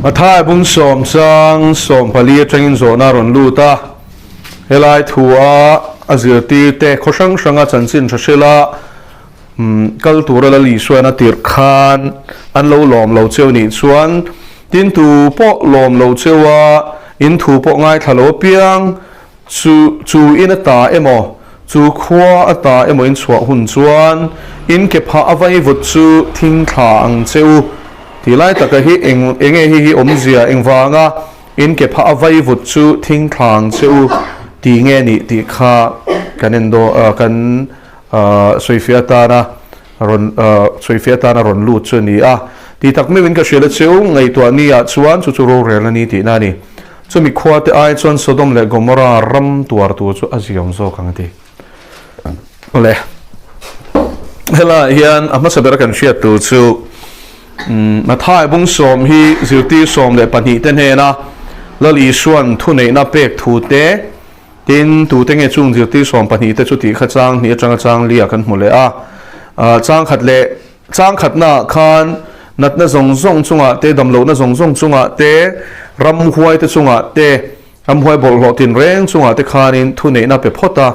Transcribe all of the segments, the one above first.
มาท้ายบุญสมสังสมพลีจังอินโซนารอนลูตาเฮลัยทัวอาเซียตีเตะข้อช่างช่างจันสินชเชล่ากัลตัวละลีส่วนติรคานอันเราหลอมเราเจ้านี่ส่วนดินตูปอหลอมเราเจ้าว่าอินทูปอง่ายทะเลเปียงจูอินตาเอโมจูขวาตาเอโมอินสวะหุ่นส่วนอินเก็บผ้าเอาไว้วุจูทิ้งทางเจ้าที่ไล่ตะกะฮิเองฮิอมเสียเองวางะอินเก็บผ้าเอาไว้วุจูทิ้งทางเจ้าตีเงนี่ตีข้ากันเอนโดกันสวยเฟียตานะรอนสวยเฟียตานะรอนลูดส่วนนี้ที่ตักไม่เป็นกระเชือเชียวไงตัวนี้ส่วนจู่ๆเรื่องนี้ที่นั่นนี่จะมีควาที่ไอส่วนสดมเล็กกมรารำตัวจู่อาศัยมโซกังที่เลยเฮล่าเฮียนมาสเปรกันเชียตัวจู่มาท้ายบุ้งสมฮีจิวตีสมเลยปนิเตนเฮนะแล้วอีส่วนทุนในนับเป็กทูเตดินตูเต็งจุงจิวตีสมปนิเตจุติขัดจังนี่จังเลียกันหมดเลยจังขัดเละจังขัดหน้าคันนัดน่ะส่งจุงเตดำโลน่ะส่งจุงเตรำหวยเตจุงเตรำหวยบอลหลอดินแรงจุงเตคานินทุนในนับเป็กพอตา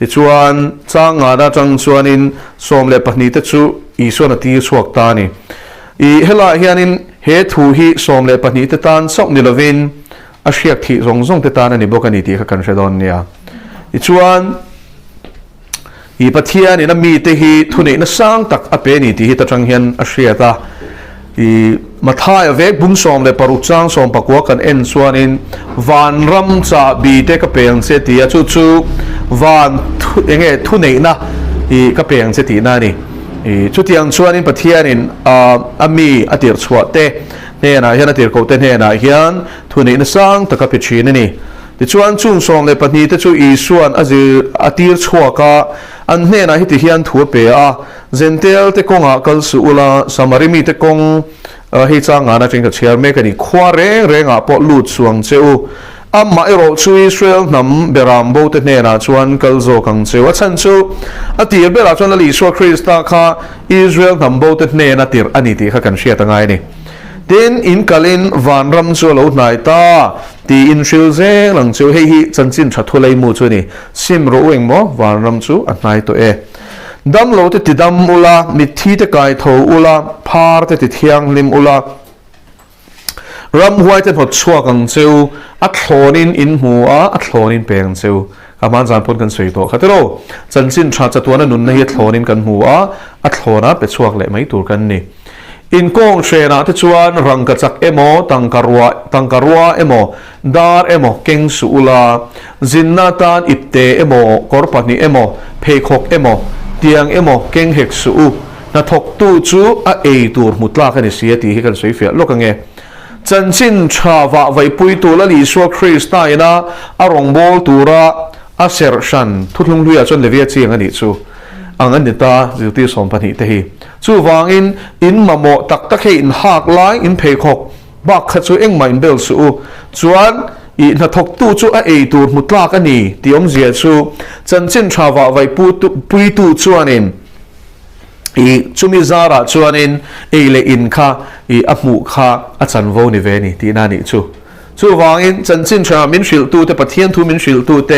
ดิชวนจังจังชวนินสมเลยปนิเตจุอีส่วนตีสวกตานี่เฮล่าเฮียนินเฮทูฮีสมเลยปนิเตตันสกนิลวินอาเชียกที่ส่งเตตานันนี่บอกกันนี่ที่เขากันเชดอนเนี่ยชวนปัทยานี่นะมีเตหีทุนนี่นะสร้างตักอเปนี่ที่ตะจังเฮียนอาเชียตามาท้ายเวกบุญสมเลยปรุจังสมปะกัวกันเอ็นส่วนนินวันรำจ่าบีเตกเปียงเสตีจู่วันทุนนี่นะกเปียงเสตีนั่นนี่ชุดยังชวนนินปัทยานินมีอดีตสวดเตเนี่ยนะเฮียนอดีตเขาเตเนี่ยนะเฮียนทุนนี่นะสร้างตะกับพิชีนี่ดิชวนจุงสมเลยปนิเตจู่อีส่วนอดีตสวกอันเนี่ยนะฮิติเฮียนทัวเปียเจนเทลเตกงกัลสุลาสมาริมีเตกงฮิจางานะจึงกับเชียร์เมกันนี่ขวาเร่งปอลูดสวงเจ้ามาอิโรชูอิสราเอลนำเบรามโบเตเนี่ยนะชวนกัลโซกังเจ้าฉันชูตีเบลาชวนลิสวคริสตาค่ะอิสราเอลนำโบเตเนี่ยนะตีอันนี้ที่เขากันเชียร์ตั้งไงนี่เดินอินกัลินวันรำชัวโลดนายตาตีอินชิลเซหลังชัวเฮีจันจินชัดทุเลมูชัวนี่ซิมรู้เองมั้งวันรำชัวอันนายตัวดำโลดติดดำอุลามิทีตะกายโถอุลาพาร์ติดเทียงลิมอุลารำหัวจะพดชัวกังเจ้าอัดโลนินอินหัวอัดโลนินเปียงเจ้าอามันจานพูดกันสวยตัวขัดโลจันจินชัดจะตัวนั้นนุนในอัดโลนินกันหัวอัดโลนะเป็นชัวเละไม่ตัวกันนี่อินกงเชนะที่ชวนรังกจักเอโมตังการวาเอโมดาร์เอโมเก่งสุลาจินนาตานอิบเตเอโมกอร์ปันีเอโมเพคกเอโมเตียงเอโมเก่งเฮกสูนาทกตูจูเอตูร์มุตลากันเสียตีให้กันสวยเฟียโลกังเงจันจินชาวะไว้ปุยตัวละลิสวคริสตายนะอารมณ์โบตูระอาเซอร์ชันทุกลุงลุยจนเลเวียเจียงกันดิจูอังอันนี้ตาจิวตีสมพันธ์เตหีจู่วางอินมาโมตักให้อินหักไลอินเพคกบักขัดจู่เอ็งมาอินเบลสูจวนอินทกตู้จู่เอตูมุตลากันนี่ที่องเสียจู่จันจินชาวะไว้ปุยตู้จวนจุมิซาระจวนเลอินค่ะอับมุค่ะอาจารย์โวนิเวนี่ที่นั่นนี่จู่วางจันจินชามินชิลตูเตปะเทียนทูมินชิลตูเต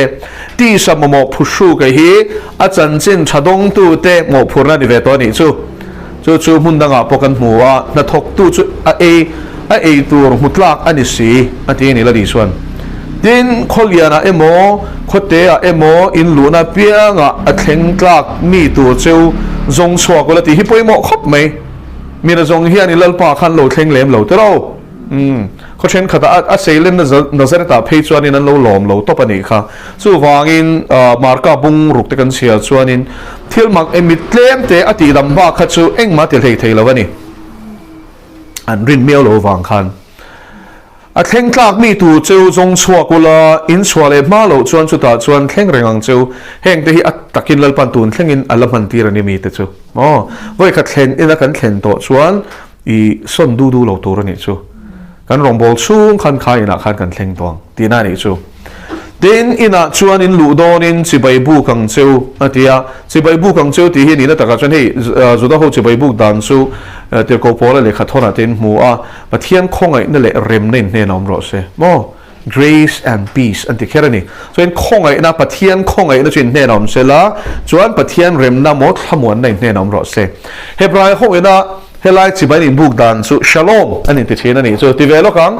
ที่สมโมพุชูกันฮีอาจารย์จินชาดงตูเตโมพูร์นานิเวตัวนี้จู่มุนดังอ่ะปกันหัวนัทกตูจู่เอตัวมุตลักอันนี้สิอันที่นี่ละดีส่วนดินขลียนะเอโมขดเตะเอโมอินลูน่าเปียงอ่ะเข่งกลักมีตัวเจ้าจงชัวกุลติฮิปโปยโมคบไหมมีนะจงเฮียนี่ลลปาขันโหลเข่งเหลมโหลเต้าเขาเช่นขัดอาศัยเล่นนักเซนต์ตาเพจชวนินนั้นโหลหลอมโหลตบปนิค่ะจู่วางอินมาร์กาบุงรุกเตกันเชียชวนินที่มักเอมิเตมเตอติดัมบ้าขัดจู่เอ็งมาเตลเทลแล้วนี่อันรินเมียวโหลวางขันเข่งกลากมีตัวเจ้าจงชัวกุลาอินชัวเลมาโหลชวนจุดตาชวนเข่งแรงเจ้าเฮงที่อัตตะกินลลปันตุนเข่งอินอัลลัมพันตีรันมีเตจูไว้ขัดเข่งอินละกันเข่งโตชวนส่วนดูโหลตัวนี่จูกันรองบอลชูงคันขายนักขันกันเข่งตวงตีน่านี่จู tin ina chuan in ludon in chibai bu kang cheu atia chibai bu kang cheu ti hi ni na taka chan hei zuda ho chibai bu dan chu te ko pola le khathona tin mu a pathian khongai na le rem nei ne nom ro se mo grace and peace anti kherani so in khongai na pathian khongai na chin ne nom se la chuan pathian rem na mo thamuan nei ne nom ro se hebrai ho ina helai chibai in buk dan chu shalom ani ti thina ni so ti velo kang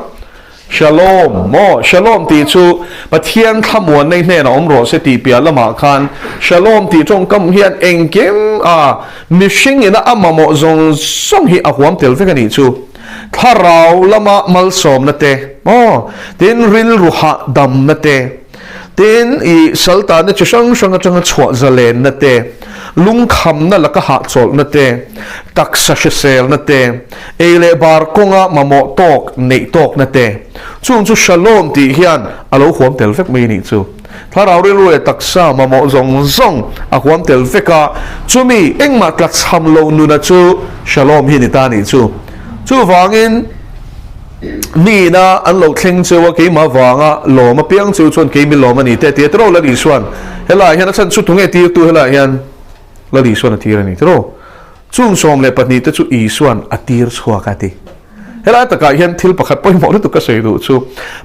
Shalom mo Shalom ti chu pathian thamuan nei hne na omro se ti pia lama khan Shalom ti trong kam hian engkem mishing ina amamo zong song hi ahwam tel vek ani chu tharau lama malsom na te mo tin ril ruha dam na te tin I salta na chang chang chang chwa zalen na te lung kham na laka ha chol na te taksa sel na te ele bar konga mamo tok nei tok na te chung chu shalom ti hian alo huam tel vek mai ni chu tharau ri lu taksa mamo zong zong a huam tel veka chumi engma tla cham lo nu na chu shalom hi ni ta ni chu wangin mi na an lo thleng chu ke ma wanga lo ma piang chu chon ke mi lo ma ni te tro la ni suan hela hian chan chu tunge ti tu hela hian la li suan atir ani tro chung som le patni te chu I suan atir chhuwa ka ti hela taka hian thil pakhat poi mo tu ka sei du chu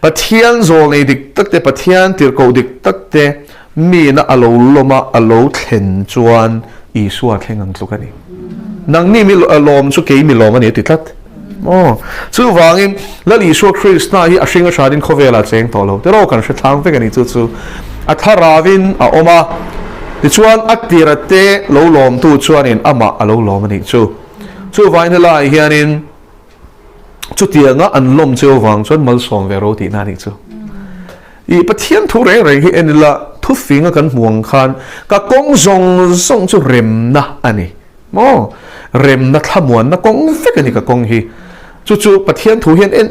pathian zol nei dik tak te pathian tir ko dik tak te mi na alo loma alo thlen chuan I suan thleng ang tluk ani nang ni mi lom chu ke mi lom ani ti tlat chu wangin la li suan krishna hi ashinga shadin khovela cheng tolo te ro kan she thang ve ani chu atharavin a oma ti chuan aktirate lo lom tu chuan in ama alo lom ani chu vain la hianin chu tianga an lom cheu wang chuan mal som ve ro ti na ni chu I pathian thu re re hi enila thu finga kan muang khan ka kong zong chu rem na ani mo rem na thamuan na kong fek ani ka kong hi chu pathian thu hian en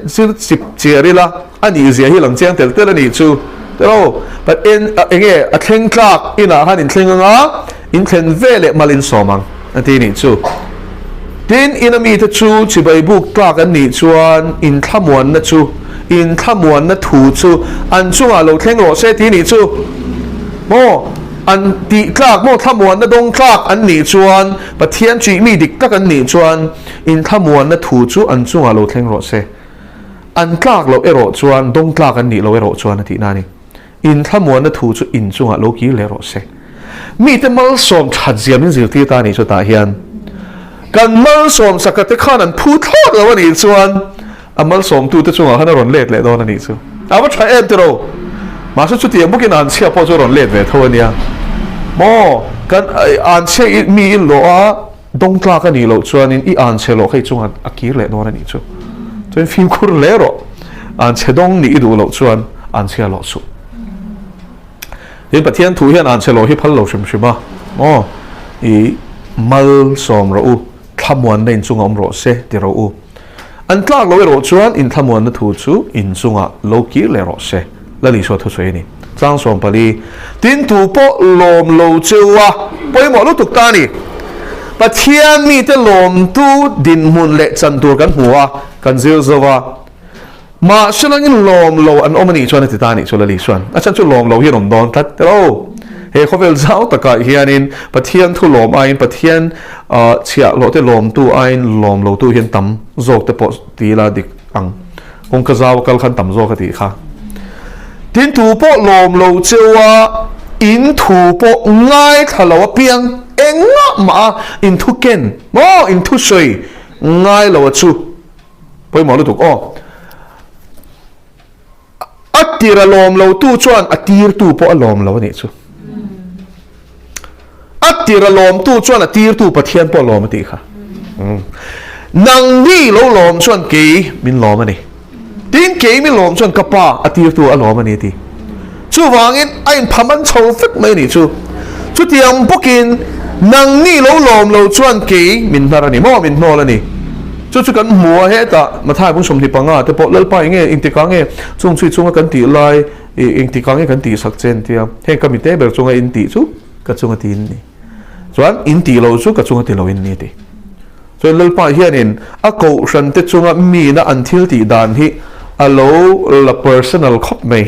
sip cherila ani zia hi lang chang tel tel ani chu pero but in enge a thleng tlak ina han in thlenga in thlen vele malin somang ati ni chu tin inami te chu chibai buk tlak an ni chuan in thamuan na chu in thamuan na thu chu an chunga lo thleng ro se ti ni chu mo an ti tlak mo thamuan na dong tlak an ni chuan pathian chi mi dik tak an ni chuan in thamuan na thu chu an chunga lo thleng ro se an tlak lo ero chuan dong tlak an ni lo ero chuan ati na ni in thamuan na thu chu in chunga lo ki le ro se mi te mal som that ziam in zirti ta ni chu ta hian kan mal som sakate khan an phu thot lo ani chuan amal som tu te chunga hana ron let le don ani chu awa tha em te ro ma su chu ti mukin an chia po chu ron let ve tho ania mo kan an che mi in lo a dong tlak ani lo chuan in I an che lo khai chunga akir le don ani chu chuan phim khur le ro an che dong ni du lo chuan an chia lo su in pathian thu hian an chelo hi phal lo shim shima I mal som ro u thamuan nei chunga om ro se ti ro u an tlak lo ro chuan in thamuan na thu chu in chunga lo ki le ro se la li so thu sei ni chang som pali tin tu po lom lo chewa poi mo lu tuk ta ni pathian mi te lom tu din mun le chan tur kan huwa kan zil zawa ma shalangin lom lo an omani chuan ti ta ni chu la li chuan a chan chu lom lo hi rom don tat te ro he khovel zau taka hianin pathian thu lom ain pathian chia lo te lom tu ain lom lo tu hian tam zok te po ti la dik ang ong ka zaw kal khan tam zok ati kha tin tu po lom lo chewa in thu po ngai thalo piang enga ma in thu ken mo in thu soi ngai lo chu poi mo lu tuk atira lom lo tu chuan atir tu po alom lo ni chu atira lom tu chuan atir tu pathian po lom ti kha nang ni lo lom chuan ke min lom ani tin ke min lom chuan kapa atir tu alom ani ti chu wangin ain phaman chho fek mai ni chu tiang pokin nang ni lo lom lo chuan ke min harani mo min nol ani chu kan mua he ta ma thai bung som thi panga te po lal pa nge ing ti ka nge chung chui chunga kan ti lai ing ti ka nge kan ti sak chen tia he ka mi te ber chunga in ti chu ka chunga ti ni chuan in ti lo chu ka chunga ti lo in ni ti chuan lal pa hian in a ko ran te chunga mi na an thil ti dan hi alo la personal khop mai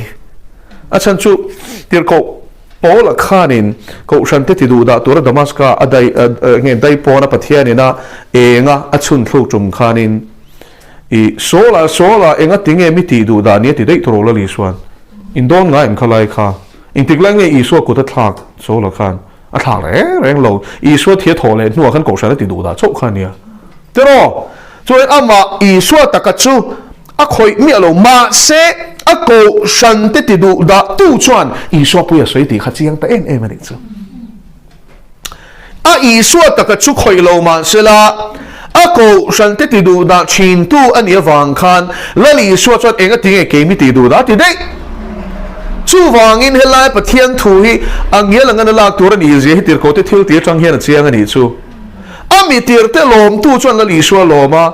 chan chu tir ko Paul khanin ko shante ti du da tur Damaska adai nge dai pona pathianina enga achun thlu tum khanin I sola enga tinge mi ti du da ni ti dei tro la li swan indon nga in khalai kha in tiklang nge I so ko ta thak sola khan a thak le reng lo I so thia tho le nu khan ko shan ti du da chau khan ya tero chuan ama I so takachu a khoi mi alo ma se a ko shan te ti du da tu chuan I so pu ya soi ti kha chiang ta em ani chu a I so takachu khoi lo ma se la a ko shan te ti du da chin tu ani awang khan lali so chuan enga tinge ke mi ti du da ti dei chu wangin helai pathian thu hi angia langan la tur ani je hi tir ko te thil ti chang hian chiang ani chu ami tir te lom tu chuan lali so loma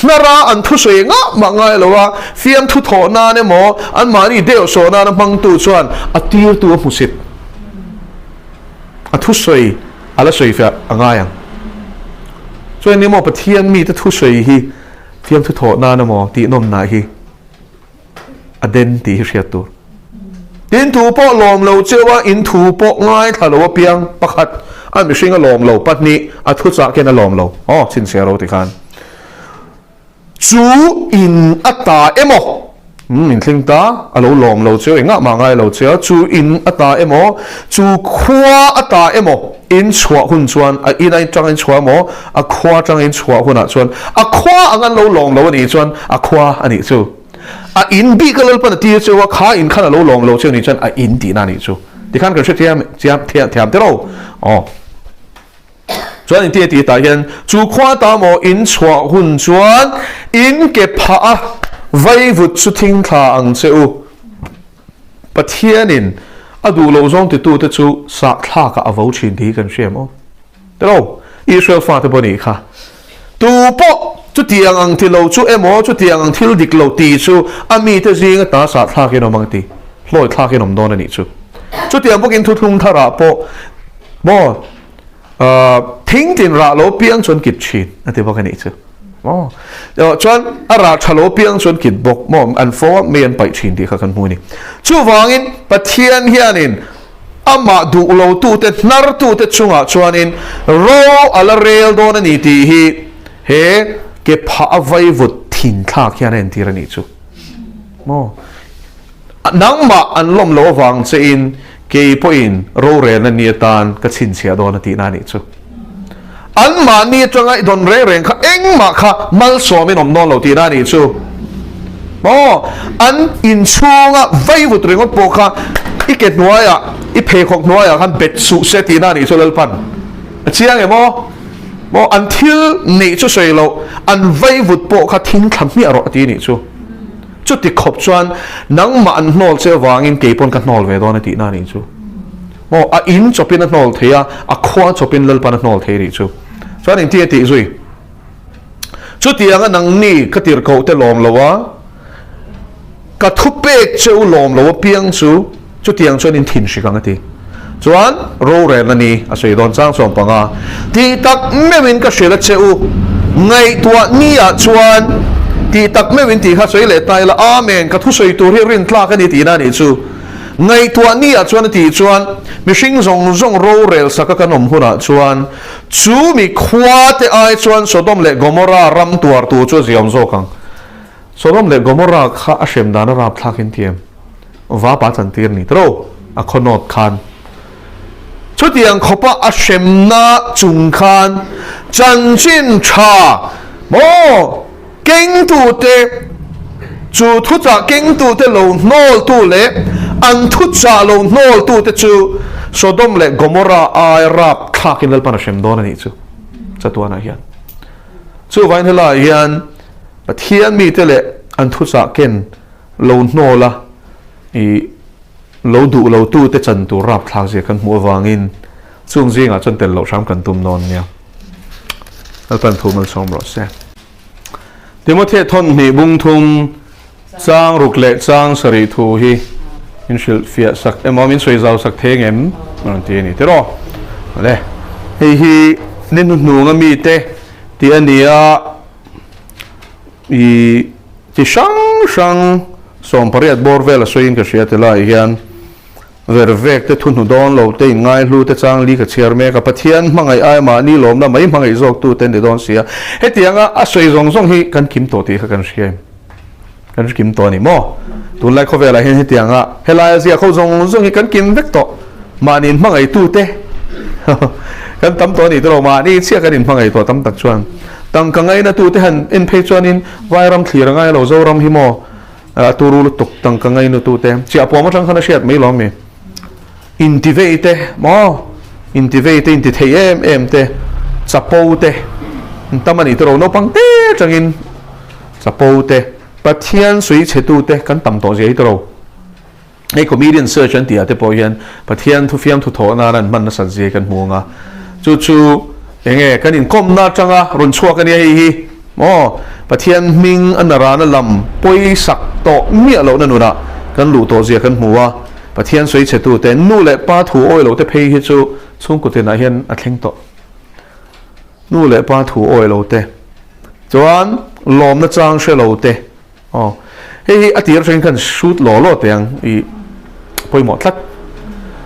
nara an thu soi nga mangai lowa fiam thu tho na ne mo an mari deu so na mang tu chuan a tir tu musit a thu soi ala soi fa angayang chuan ni mo pathian mi te thu soi hi fiam thu tho na mo ti nom na hi aden ti hriat tu tin tu po lom lo chewa in thu po ngai thalo piang pakhat an mi singa lom lo patni a thu cha ken a lom lo chin se ro ti khan chu in ata emo min thing ta alo lom lo che nga ma ngai lo che chu in ata emo chu khwa ata emo in chua hun chuan a in ai chang in chua mo a khwa chang in chua huna chuan a khwa angan lo lom lo ani chuan a khwa ani chu a in bi kalal pan ti chu wa kha in khan lo lom lo che ni chuan a in ti na ni chu ti khan ka che thiam te ro chuan in ti ta hian chu khwa ta mo in chua hun chuan in ke pha vai vut chu thing tha ang cheu pathianin adu lo zong ti tu te chu sa thla ka avo chin di kan shemo tero Israel fa te boni kha tu po chu tiang ang ti lo chu emo chu tiang ang thil dik lo ti chu ami te jing ta sa thla ke no mang ti hloi thla ke nom don ani chu chu tiang bokin thu thung thara po mo thing tin ra lo piang chon kip chin ate bok ani chu chuan ara thalo piang chon kit bok mom an fo me an pai chin ti kha kan hu ni chu wangin pathian hianin ama du lo tu te nar tu te chunga chuanin ro ala rel don ani ti hi he ke pha vai vut thin thak hian en ti rani chu mo nangma an lom lo wang che in ke po in ro re na ni tan ka chin sia don ati na ni chu an ma ni changa don re reng kha eng ma kha mal so min om non lo ti na ni chu mo an in chunga vai vut rengot po kha iket noya I phe khok noya kan bet su se ti na ni chu lal pan chiang e mo until nei chu sei lo an vai vut po kha thing tham mi aro ti ni chu chu ti khop chuan nang ma an hnol che wangin ke pon ka hnol ve don ti na ni chu mo a in chopin a hnol theya a khwa chopin lal pan a hnol the ri chu chuan in ti zui chu ti anga nang ni ka tir ko te lom lowa ka thu pek cheu lom lo piang chu tiang chuan in thin shikang ati chuan ro re na ni a sei don chang som panga ti tak mewin ka shela cheu ngai tua ni a chuan ti tak mewin ti kha sei le tai la amen ka thu sei tur hi rin tla ka ni ti na ni chu ngai tua ni a chuan ti chuan mi hring zong ro rel saka kanom huna chuan chu mi khwa te ai chuan Sodom le Gomorrah ram tuar tu chu ziam zo kang Sodom le Gomorrah kha a shem dana rap thlakin tiam va pa chan tir ni tro a khonot khan chu tiang khopa a shem na chung khan chan chin tha mo keng tu te chu thu cha keng tu te lo nol tu le an thu cha lo nol tu te chu Sodom le Gomorrah ai rap thlakin lal pan a shem don ani chu chatuana hian chu vain hela hian pathian mi te le an thu cha ken lo nola I lo du lo tu te chan tu rap thak je kan mu wangin chung jinga chon tel lo sam kan tum non nia al pan thu mal som ro se Timothy thon ni bung thum chang ruk le chang sari thu hi in shil fia sak emomin soi zau sak theng em man ti ni te ro le hi nin nu nga mi te ti ania I ti sang som pariat bor vela soin ka sia te lai hian ver vek te thun hu don lo te ngai hlu te chang li ka chiar me ka pathian mangai ai ma ni lom na mai mangai zok tu ten de don sia hetianga a soi zong zong hi kan kim to ti kha kan siam kan kim to ni mo tu lai kho vela hen hetianga helai zia kho zong zong hi kan kim vek to manin mangai tu te kan tam to ni to ma ni chia kan in mangai to tam tak chuan tang ka ngai na tu te han in phe chuan in vairam thlir ngai lo zo ram hi mo turu tuk tang ka ngai nu tu te chia po ma chang khana siat mai lo me intivate mo intivate inti thei em te chapo te tamani to no pang te changin chapo te pathian sui chetu te kan tam to je to ei comedian search an tia te po hian pathian thu fiam thu tho na ran man na san je kan mu nga chu chu enge kan in kom na changa run chua kan hi mo pathian ming anara na lam poi sak to mi lo na nu na kan lu to je kan mu wa pathian soi chetu te nu le pa thu oi lo te phei hi chu chung ku te na hian a thleng to nu le pa thu oi lo te chuan lom na chang she lo te hei atir ring kan shoot lo te ang I poi mo thlat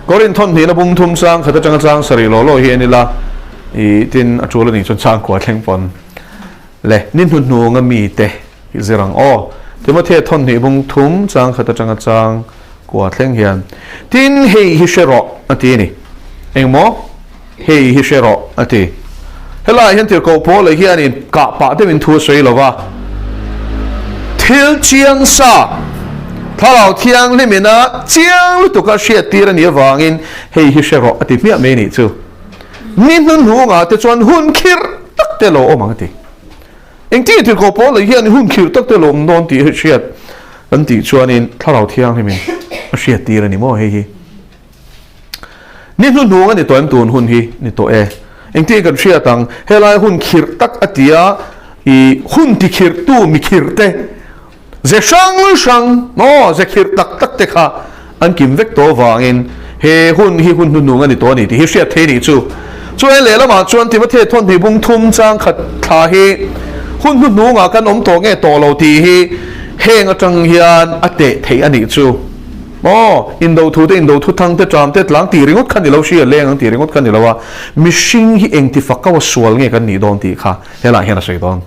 korin thon ni na bung thum sang khata chang sari lo hi ani la I tin a chula ni chon chang ko thleng pon le nin hu nu nga mi te zirang te mo the thon ni bung thum chang khata chang kwa thleng hian tin hei hi shero ati ni engmo hei hi shero ati helai hian tir ko po le hian in ka pa te min thu soi lova thil chiang sa thalau thiang le mina chiang lu to ka shia tir ani wangin hei hi shero ati mi me ni chu nin nun hu nga te chuan hun khir tak te lo omang ti engti tir ko po le hian hun khir tak te lo non ti hi shiat an ti chuan in thalau thiang le min shia tir ani mo hei hi nin hun hu nga ni to an tun hun hi ni to engti kan shia tang helai hun khir tak atia I hun ti khir tu mi khir te ze shang no ze khir tak te kha an kim vek to wangin he hun hi hun nu nga ni to ni ti hi shia the ni chu chuan le lama chuan ti ma the thon ni bung thum chang khat tha hi hun nu nga kan om to nge to lo ti hi heng atang hian ate thei ani chu indo thu thang te tram te tlang ti ringot khan ni lo shia leng ang ti ringot khan ni lo wa mishing hi eng ti fakaw sual nge kan ni don ti kha hela hian a sei don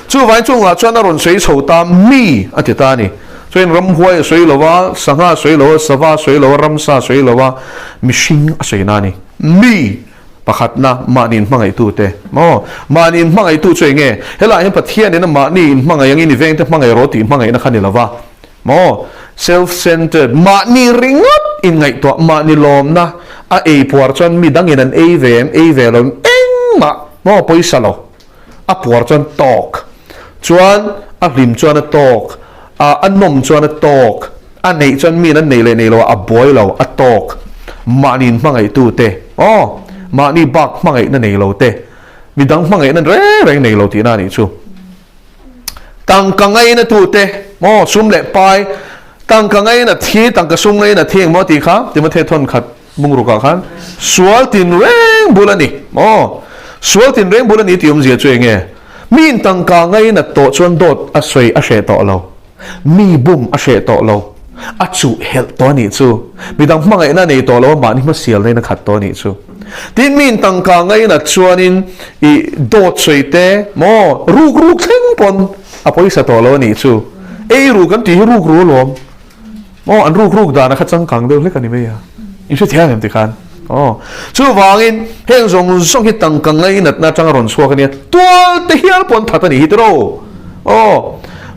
chu vai chung la chuan a ron sei chho ta mi atita ni chuan ram huai sei lo wa sanga sei lo sawa sei lo ramsa sei lo wa mishing a sei na ni mi pakhat na manin mangai tu te manin mangai tu chei nge hela hian pathian in ma ni mangai ang in veng te mangai roti mangai na khan ni lo wa self-centered ma ni ringot in ngai to ma ni lom na a puar chon mi dang in an velom eng ma poisa lo a puar chon tok chuan a hlim chuan a tok a nom chuan a tok a nei chon mi nan nei lo a boy lo a tok ma ni mangai tu te ma ni bak mangai na nei lo te mi dang mangai nan reng nei lo ti na ni chu tang ka ngai na tu te sum le pai tang ka ngai na thi tang ka sum ngai na thieng mo ti kha ti ma the thon khat mung ru ka khan sual tin reng bulani sual tin reng bulani ti zia chue nge min tang ka ngai na to chuan dot a soi a she to lo mi bum a she to lo a chu hel to ni chu mi dang mangai na nei to lo ma ni ma sial nei na khat to ni chu tin min tang ka ngai na chuan in I dot soi te ruk thleng pon a poisa to lo ni chu ru kan ti ruk ru lom an ruk da na kha chang kang de le kan ni me ya in se thiang em ti khan chu wangin heng zong hi tang kang ngai nat na chang ron suak ni tual te hial pon thata ni hitro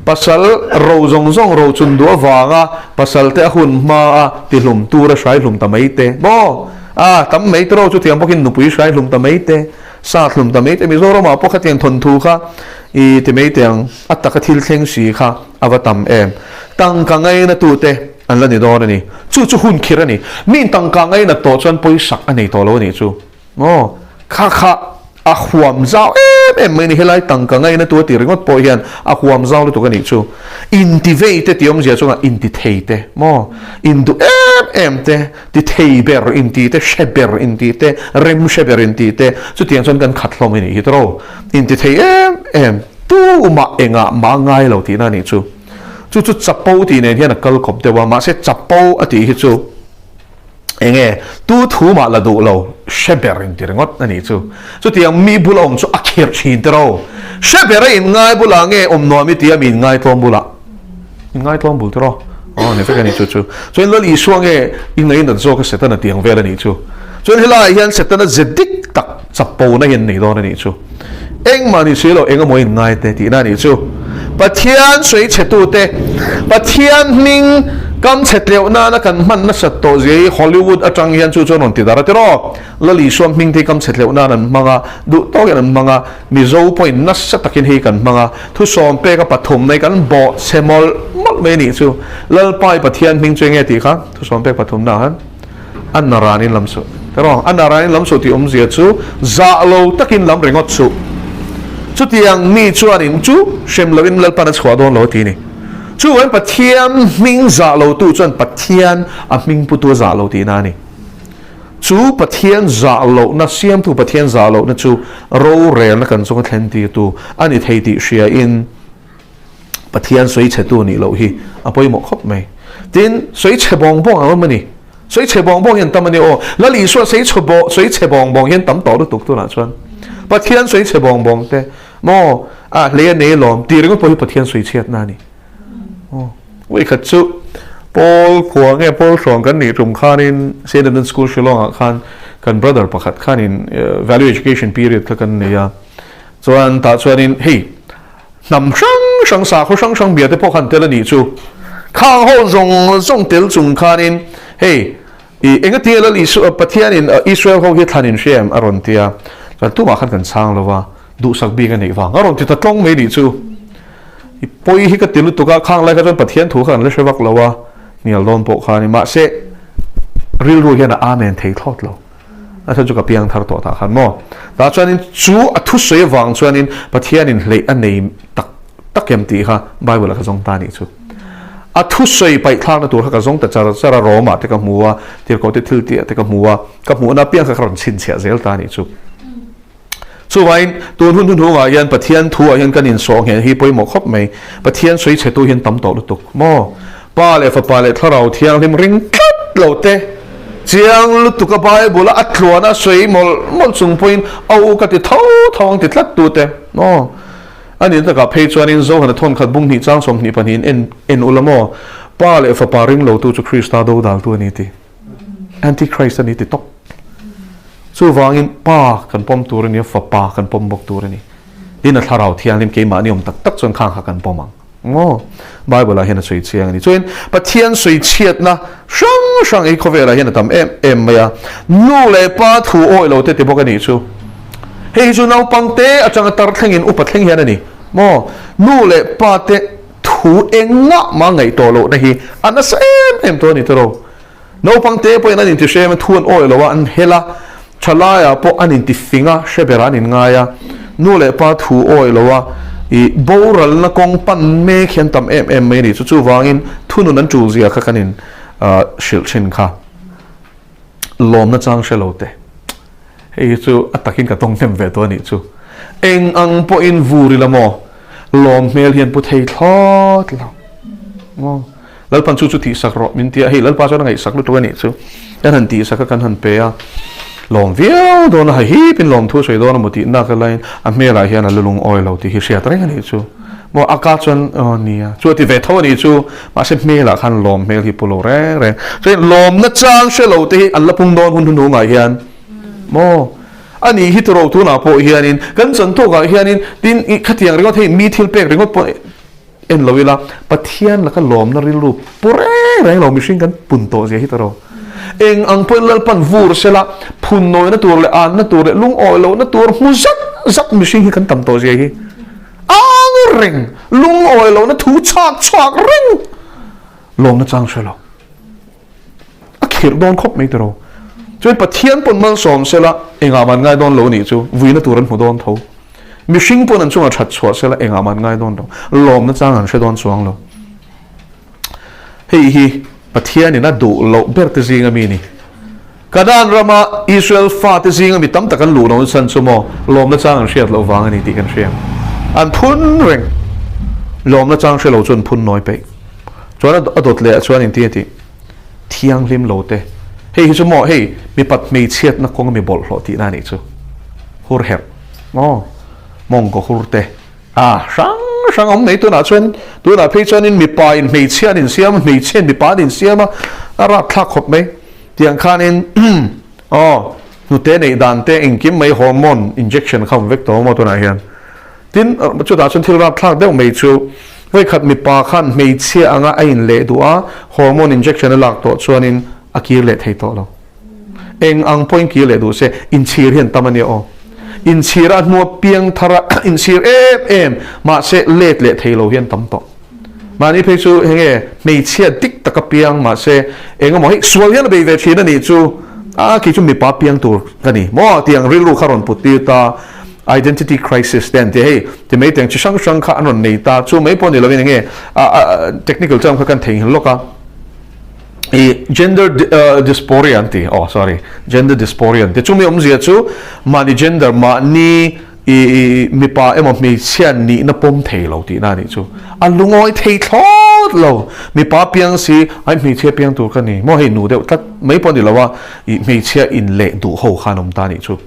pasal ro zong ro chun do wanga pasal te hun ma ti hlum tu ra shai hlum ta mai te tam mai tro chu thiam pokin nu pui shai hlum ta mai te sa hlum ta mai te mi zo ro ma po kha tiang thon thu kha I ti mai tiang ataka thil thleng si kha avatam em tang ka ngai na tu te an la ni do ni chu hun khira ni min tang ka ngai na to chuan poi sak ani to lo ni chu kha a huam zau em mai ni helai tang ka ngai na tu ti ringot po hian a huam zau lu to ka ni chu intivate ti om zia chunga intitate indu em te ti thei ber inti te sheber inti te rem sheber inti te chu tiang chon kan khat hlom ni hitro inti thei em tu ma enga ma ngai lo ti na ni chu chapo ti ne hian kal khop te wa ma se chapo ati hi chu enge tu thu ma la du lo sheberin tiringot ani chu tiang mi bulom chu akhir chin tero sheberin ngai bulange omnomi tiamin ngai tom bula ngai tom bul tero ne fe kani chu so in lo li suange in nei na zo ka setana tiang vela ni chu helai hian setana zedik tak chapo na hin nei do na ni chu eng mani silo eng mo in ngai te ti na ni chu pathian sui chetu te pathian ming kam chetleu na kan man na sat to je Hollywood atang hian chu non ti dara tero lali suam ming te kam chetleu na nan manga du to kan manga mi zo point na sa takin he kan manga thu som pe ka pathum nei kan bo semol mal me ni chu lal pai pathian ming chenge ti kha thu som pe pathum na han an naranin lamsu tero an naranin lamsu ti zia chu za lo takin lam rengot chu chu tiang mi chuanin chu shem lovin lal pana chwa don lo ti ni chu wan pathian ming za lo tu chuan pathian a ming putu za lo ti na ni chu pathian za lo na siam tu pathian za lo na chu ro re na kan chung thlen ti tu ani thei ti sia in pathian soi che tu ni lo hi apoi mo khop mai tin soi che bong bong a mani soi che bong bong yan tamani o la li so soi che bong bong yan tam to tu tu na chuan pathian soi che bong bong te mo le ne lom ti ring po pathian soi chet na ni we khat chu Paul khuang e Paul song kan ni tum khanin Sedon school Shillong khan kan brother pakhat khanin value education period ka kan ne ya chuan ta chuanin hey nam sang sa khu sang bia te po khan tel ni chu khang ho zong tel chung khanin hey enga tel li su pathian in Israel ho hi thanin shem aron tia chuan tu ma khan kan sang lowa du sak bi kan nei wang aron ti ta tlong me ni chu poi hi ka tilu tu ka khang lai ka chuan pathian thu khan le shewak lowa nial don po khani ma se ril ru hian amen thei thot lo a chu ka piang thar to ta khan mo ta chuanin chu a thu soi wang chuanin pathian in hlei an nei tak kem ti kha bible ka jong ta ni chu a thu soi pai thlang na tur ka jong ta chara roma te ka muwa tir ko te thil ti te ka muwa ka mu na piang ka ron chin chha zel ta ni chu chu wain tun hun wa yan pathian thu yan kan in song he hi poi mo khop mai pathian soi che tu hian tam to lu tuk mo pa le tharau thiang lim ring lo te chiang lu tu ka bible a thlona soi mol chung point au ka ti thong ti tlat tu te no ani ta ka phei chuanin zo han thon khat bung ni chang som ni panin en ulamo pa le ring lo tu chu Krista do dal tu ni ti antichrist ni ti tok chu wangin pa kan pom tur ni fa pa kan pom bok tur ni din a tharau thiang lim ke ma ni om tak chuan khang kha kan pomang ngo bible a hian a soi chiang ni chuan pathian soi chiat na sang e khovela hian tam em maya nu le pa thu oi lo te bok ani chu hei chu nau pang te achang tar thlengin upa thleng hian ani mo nu le pa te thu enga ma ngai to lo na hi ana sem to ni to ro no pang te po an ti shem thuan oi lo an hela chalaya po an ti finga sheberan in ngaya nu le pa thu oi lo wa i boral na kong pan me khian tam em me ni chu wangin thunu nan chu zia kha kanin shil chin kha lom na chang shelote hei chu atakin ka tong tem ve to ni chu eng ang po in vuri lamo lom mel hian pu thei thot lo ngo lal pan chu ti sak ro min tia hei lal pa chu ngai sak lu to ni chu yan han ti sak kan han pe a lom viau don ha hi pin lom thu soi don mo ti na ka lain a me la hian a lulung oil lo ti hi sia treng ani chu mo aka chon nia chu ti ve tho ni chu ma se me la khan lom mel hi pulo re so lom na chang she lo ti an la pung don hun nu ngai hian mo ani hitro tu na po hianin kan chan to ga hianin tin I khatiang ringot hei mi thil pek ringot po en lovila pathian la ka lom na rilu pure reng lo mishing kan punto je hitro eng ang poilal pan vur sela phun noi na tur le an na tur le lung oi lo na tur hu zat mishing hi kan tam to je hi ang ring lung oi lo na thu chak ring lom na chang shelo akhir don khop me tro chuan pathian pon mal som sela enga man ngai don lo ni chu vuina turan hu don tho mishing pon an chunga that chwa sela enga man ngai don lo lom na chang an she don chuang lo hei hi pathian ina du lo ber te zinga mi ni kadan rama Israel fa te zinga mi tam takan lu no san chumo lom na chang an shiat lo wang ani ti kan shiam an phun reng lom na chang she lo chun phun noi pe chuan adot le chuan in ti thiang lim lo te hei hi chu mo hei mi pat mei chiat na kong mi bol hlo ti na ni chu hur her mong ko hur te sang ông này tôi nói phê cho nên mi pa in mei chiat in siam mei chiat mi pa in siam ra thak khop mấy tiếng khan in nu te nei dan te in kim mai hormone injection kham vek to mo to na hian tin chu da chun thil ra thak deuh mei chu voi khat mi pa khan mei chia anga a in le duwa hormone injection lak to chuanin akir le thei to lo eng ang point ki le du se in chir hian tamani o in chira mu piang thara in chir em ma se let le thei lo hian tam to mani phe chu henge mei chia tik taka piang ma se eng mo hi sual hian be ve thina ni chu ki chu mi pa piang tur kani mo tiang rilu kharon puti ta identity crisis then te mei teng chi sang kha anon nei ta chu mei pon ni lo nge technical term kha kan thei loka gender dysphoria gender dysphoria te chu me zia chu mani gender ma ni mi pa emo mi chian ni na pom thei lo ti na ni chu alungoi thei thot lo mi pa piang si ai mi che piang tu ka ni mo hei nu deuh tat mei pon ni lo wa mi che in le du ho khanom ta ni chu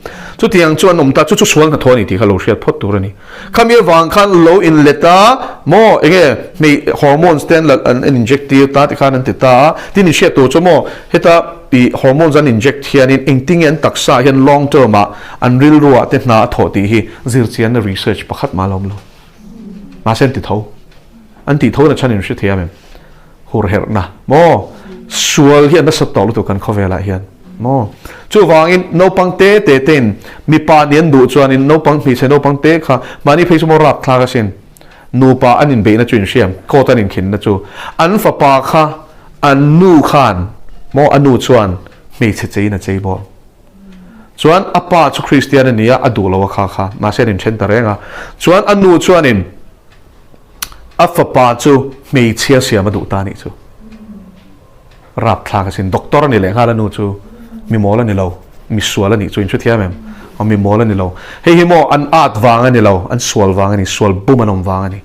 tiang chuan om ta chu sual na thoni ti khalo hriat phot tur ani khamir wang khan low in leta mo enge mi hormones ten an injective ta ti khan an ti ta tin ni hriat tu chu mo heta pi hormones an inject hianin engting an taksa hian long term an ril ruwa te na thoti hi zirchian research pakhat malom lo ma sen ti tho an ti tho na chanin hri thia mem hur her na mo sual hian na satol tu kan khovela hian mo chu wangin no pang te ten mi pa nian du chuanin no pang mi se no pang te kha mani phei mo rak thla ka sin nu pa anin be na chuin siam ko tanin khin na chu an fa pa kha an nu khan mo anu chuan me che chei na chei bol chuan apa chu Christian ania adu lo kha ma se rin chen ta renga chuan anu chuanin afa pa chu me chia siam adu ta ni chu rap thla ka sin doctor ni le ngala nu chu mi mola ni lo mi suala ni chuin chu thia mem mi mola ni lo hei mo an at wanga ni lo an sual wanga ni sual bumanom wanga ni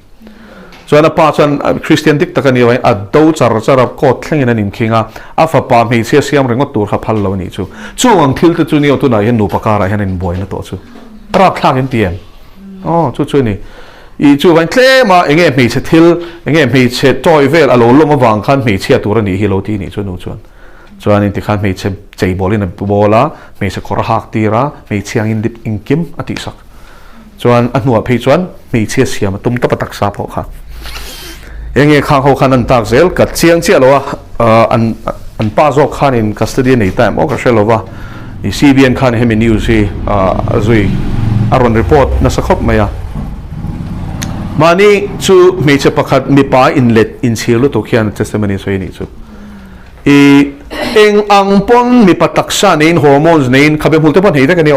so na pa chan Christian dik takani wai a do char ko thlengin anin khinga afa pa me sia siam rengot tur kha phal lo ni chu ang thil te chu ni tu na hian nu pakara hian in boy na to chu pra thlang in tien chu ni I chu van tle ma enge me che thil enge me che toy vel alo lo ma wang khan me che tur ni hi lo ti ni chu nu chuan in ti khan me che chei bolin a bola me che kor hak tira me chiang in dip inkim ati sak chuan a hnuah phei chuan me che siam tum ta patak sa pho kha enge khang ho khan an tak zel ka chiang che lo an pa zo khan in custody nei time o ka shelova I CBN khan hemi news hi zui aron report na sakhop maya mani chu me che pakhat mi pa inlet in chhilu to khian testimony soi ni chu eng ang pon mi pataksa nein hormones nein khabe multe pon heide kani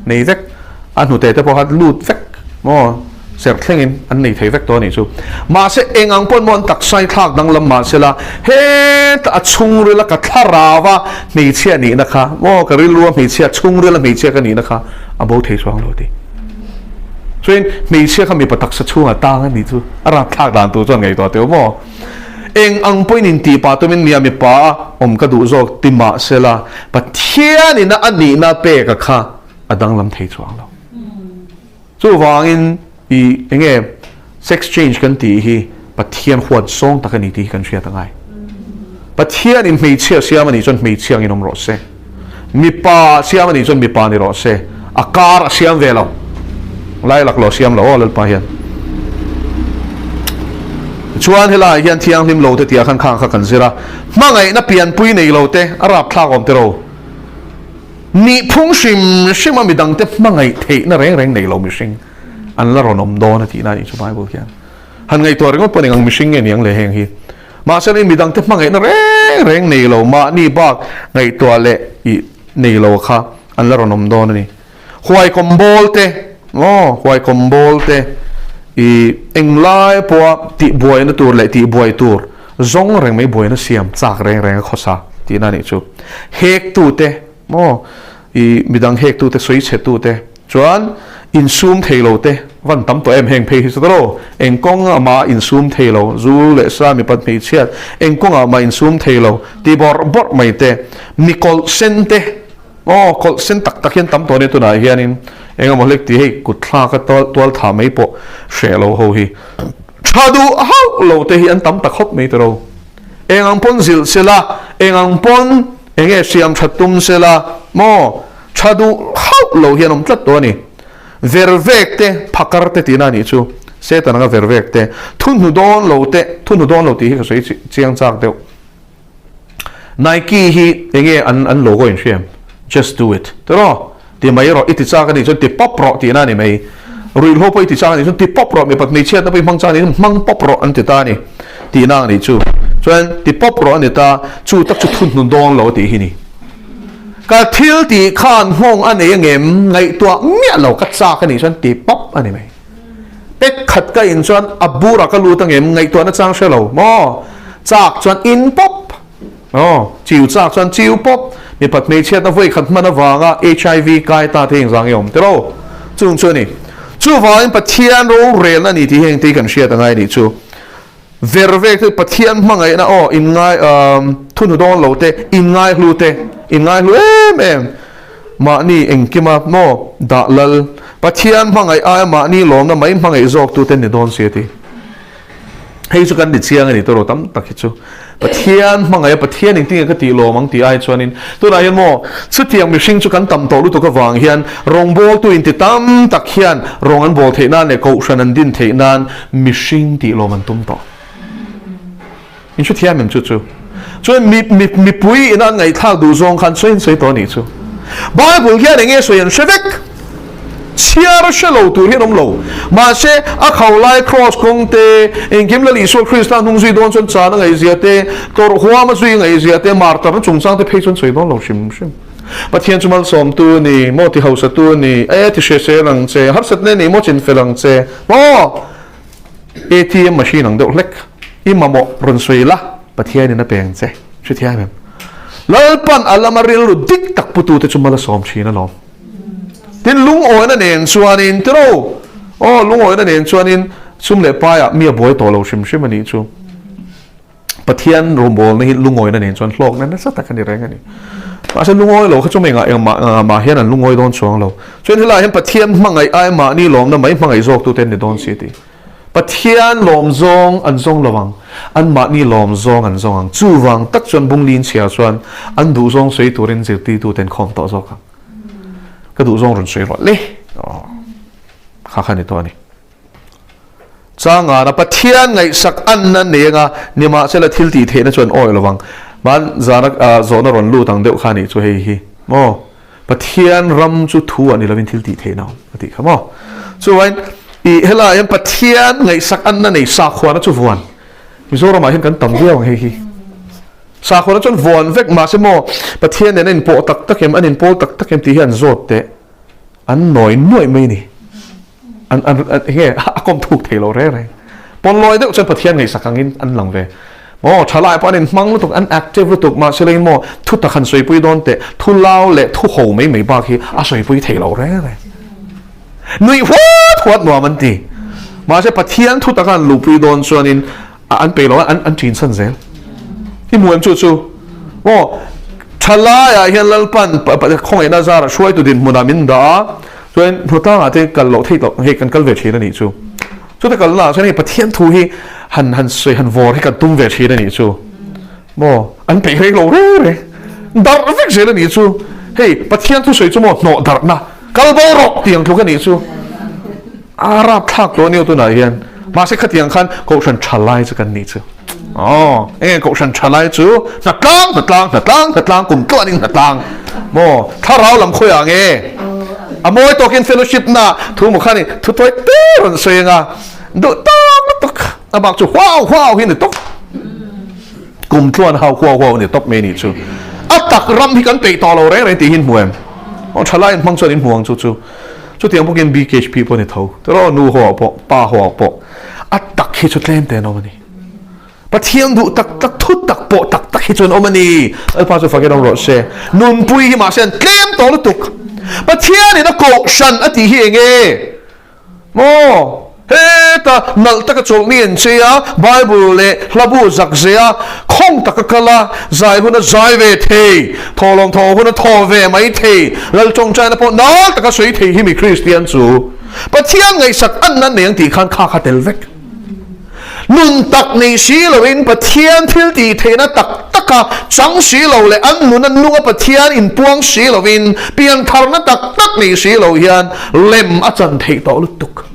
nei vek anu te pakhat lut vek mo ser thlengin an nei thei vek to ni chu ma se eng ang pon mon taksai thak dang lam ma sela he ta chung rila ka tharawa nei chia ni na kha mo ka rilu mei chia chung rila mei chia ka ni na kha abo thei swang lo ti chuin mei chia kha mi pataksa chunga tang ni chu ara thak dan tu chon ngai to te mo eng ang point in ti pa to min nia mi pa ka du zok ti ma sela pathian in ani na pe ka kha adang lam thei chuang lo chu wangin enge sex change kan ti hi pathian huat song takani ti kan sia tangai pathian in mei chia siam ani chon mei chiang in ro se mi pa siam ani chon mi pa ni ro se akar siam velo lai lak lo siam lo lal pa hian chuan hela hian thiang hlim lo te tia khan khang kha kan zira mangai na pian pui nei lo te arap thla om te ro ni phung shim mi dang te mangai thei na reng nei lo mi sing an la ron om do na ti na ni chu Bible kian han ngai to ringot poning ang mi sing nge ang le heng hi ma sa mi dang te mangai na reng nei lo ma ni bak ngai to le I nei lo kha an la ron om do na ni huai kombol te huai kombol te eng lai po ti boy na tur le ti boy tur zong reng mai boy na siam chak reng khosa ti na ni chu hek tu te mo midang hek tu te soi che tu te chuan in sum theilo te văn tắm tụi em hẹn phê hi sao em con mà in zoom thay lâu dù lệ sa mi bắt mi chết em con mà in zoom thay lâu thì bor mày te mi call sen te call sen tak hiền tắm tụi này tụi này hiền em mà lek tí hay cút thà cái toal thả mấy bộ sẽ lâu hầu hi chadu hao lâu te hi anh tắm tak hot mấy tụi đâu em ang pon zil sela em ang pon em nghe siam chatum sela mo chadu hao lâu hiền ông chất tụi này vervekte phakarte tina ni chu se tananga vervekte thunu don lo ti hi sei chiang chak deu Nike hi enge an logo in shem just do it tero ti mai ro iti chak ni chu ti pop ro ti na ni mai rui ho poi ti chak ni chu ti pop ro me pat me chet na pai mang cha ni mang pop ro an ti ta ni ti na ni chu chuan ti pop ro ani ta chu tak chu thunu don lo ti hi ni cái thiếu thì khan hong anh ấy ngem ngày tua mía lâu cắt xa cái này thì pop anh ấy mày bé khát cái in chuan abu ra cái lúa ngem ngày tua nó trang xe lâu mò chạc chuan in pop chiều chạc chuan chiều pop mi bắt mấy chiếc nó với khát mà nó vàng á HIV cái ta thì hình dạng yom thế đâu chung chuan này chú vàng bắt thiên rô rèn anh ấy thì hình thì cần xe tầng này đi chú verve cái bắt thiên mà ngày na in ngay thun đòn lâu te in ngay lúa te in ngay lu em mà ni anh kia mà mo đã lal bắt thiên mà ngày ai mà ni lom na mấy mà ngày zok tu tên ni don xe thì hay cho cái đi chiang này tôi rồi tắm tắc chứ bắt thiên mà ngày bắt thiên anh tiếng cái tí lom mang tí ai cho nên tôi nói mo xuất hiện mình sinh cho cái tầm tổ lúc tôi cái vàng hiền rong bol tôi in tí tắm tắc hiền rong anh bol thế nan này cậu sang anh din thế nan mình sinh tí lom anh tum to in xuất hiện mình chú cho nên mi bùi in anh ngày thao đủ zong khăn xoay to này chú Bible kia này nghe xoay sẽ vek chia ra sẽ lâu tuổi hiện ông lâu mà sẽ khẩu lại cross công te anh kiếm là lý số Christian hung duy đón xuân cha nó ngày gì thế tổ hoa mà duy ngày gì thế Marta nó trùng sang thế phê xuân xoay đón lâu sim bắt thiên chúng mình xóm tu nè mò thì hậu sát tu nè thì sẽ lằng xe hấp sát nè mò trên phê lằng xe mò ATM machine lằng đậu lek im mà mò run xoay la bắt thiên này nó bèn xe chú thiên em lalpan alamaril lu dik tak putu te chumala som china lo tin lung oi na nen chuanin tro lung oi na nen chuanin sum le pa ya mi boy to lo sim sim ani chu pathian rombol na lung oi na nen chuan hlok na sa tak ani reng ani ma sa lung oi lo kha chumenga ma hian an lung oi don chuang lo chuan hila hian pathian mangai ai ma ni lom na mai mangai jok tu ten ni don si ti pathian lom zong an zong lawang an ma ni lom zong an zong ang chu wang tak chuan bung lin chia chuan an du zong sei turin zir ti tu ten khom to zok ka du zong run sei ro le kha kha ni to ni changa na pathian ngai sak an na ne nga nima sela thil ti the na chuan oi lawang man zana zona ron lu tang deuh kha ni chu hei hi mo pathian ram chu thu ani lovin thil ti the na ati khamo chu wain i hela yan pathian ngai sak an na nei sa khwana chu vuan Mizoram ma hin kan tam dia wang hi sa khona chon von vek ma se mo pathian nen in po tak tak em anin po tak tak em ti hian zot te an noi mai ni an he akom thuk thelo re pon loi deuh chon pathian ngai sakangin an lang ve mo thalai panin mang lutuk an active lutuk ma se lein mo thu ta khan soi pui don te thu lao le thu ho mai ba khi a soi pui thelo re nui huat no man ti ma se pathian thu ta khan lu pui don chuanin an pe lo an chin san zel hi muan chu thala ya hian lalpan khong ena zara shoi tu din munamin da chuan phuta ate kal lo thei to he kan kal ve thina ni chu ta kal la chani pathian thu hi han soi han vor he kan tum ve thina ni chu mo an pe he lo re dar vek zel ni chu hey pathian thu soi chu mo no dar na kal bo ro tiang thu ka ni chu arab thak to ni tu na hian mà sẽ khát tiếng khăn cậu sẵn trả lại cho cần ní chứ anh cậu sẵn trả lại chứ nát lang cùng cơ anh nát lang mô thà rau làm khôi à nghe môi tổ kiến fellowship na thu một khăn này thu tôi tê rồi xoay nga đôi tóc bạc chú wow hiện tóc cùng chuan hào wow này tóc mê ní chứ tắc ram thì cần bể to lâu đấy thì hin muem trả lại mang cho đến muang chú tiếng bốc in BKHP này thâu đó nu hoa bộ ba hoa bộ tak hi chu tlem te no mani pathian du tak thu tak po tak hi chun omani alpa chu fakir ro se nun pui hi ma sen tlem to lutuk pathian ni na ko shan ati hi nge mo he ta nal taka chol ni en chia bible le hlabu zak zia khong taka kala zai huna zai ve the tholong tho huna tho ve mai the lal chong chana po nal taka sui the hi mi Christian chu pathian ngai sak an nan neng ti khan kha kha tel vek nun tak nei si loin pathian thil ti theina tak taka chang si lo le an nun an lunga pathian in puang si lovin pian tharna tak tak nei si lo hian lem a chan thei to lutuk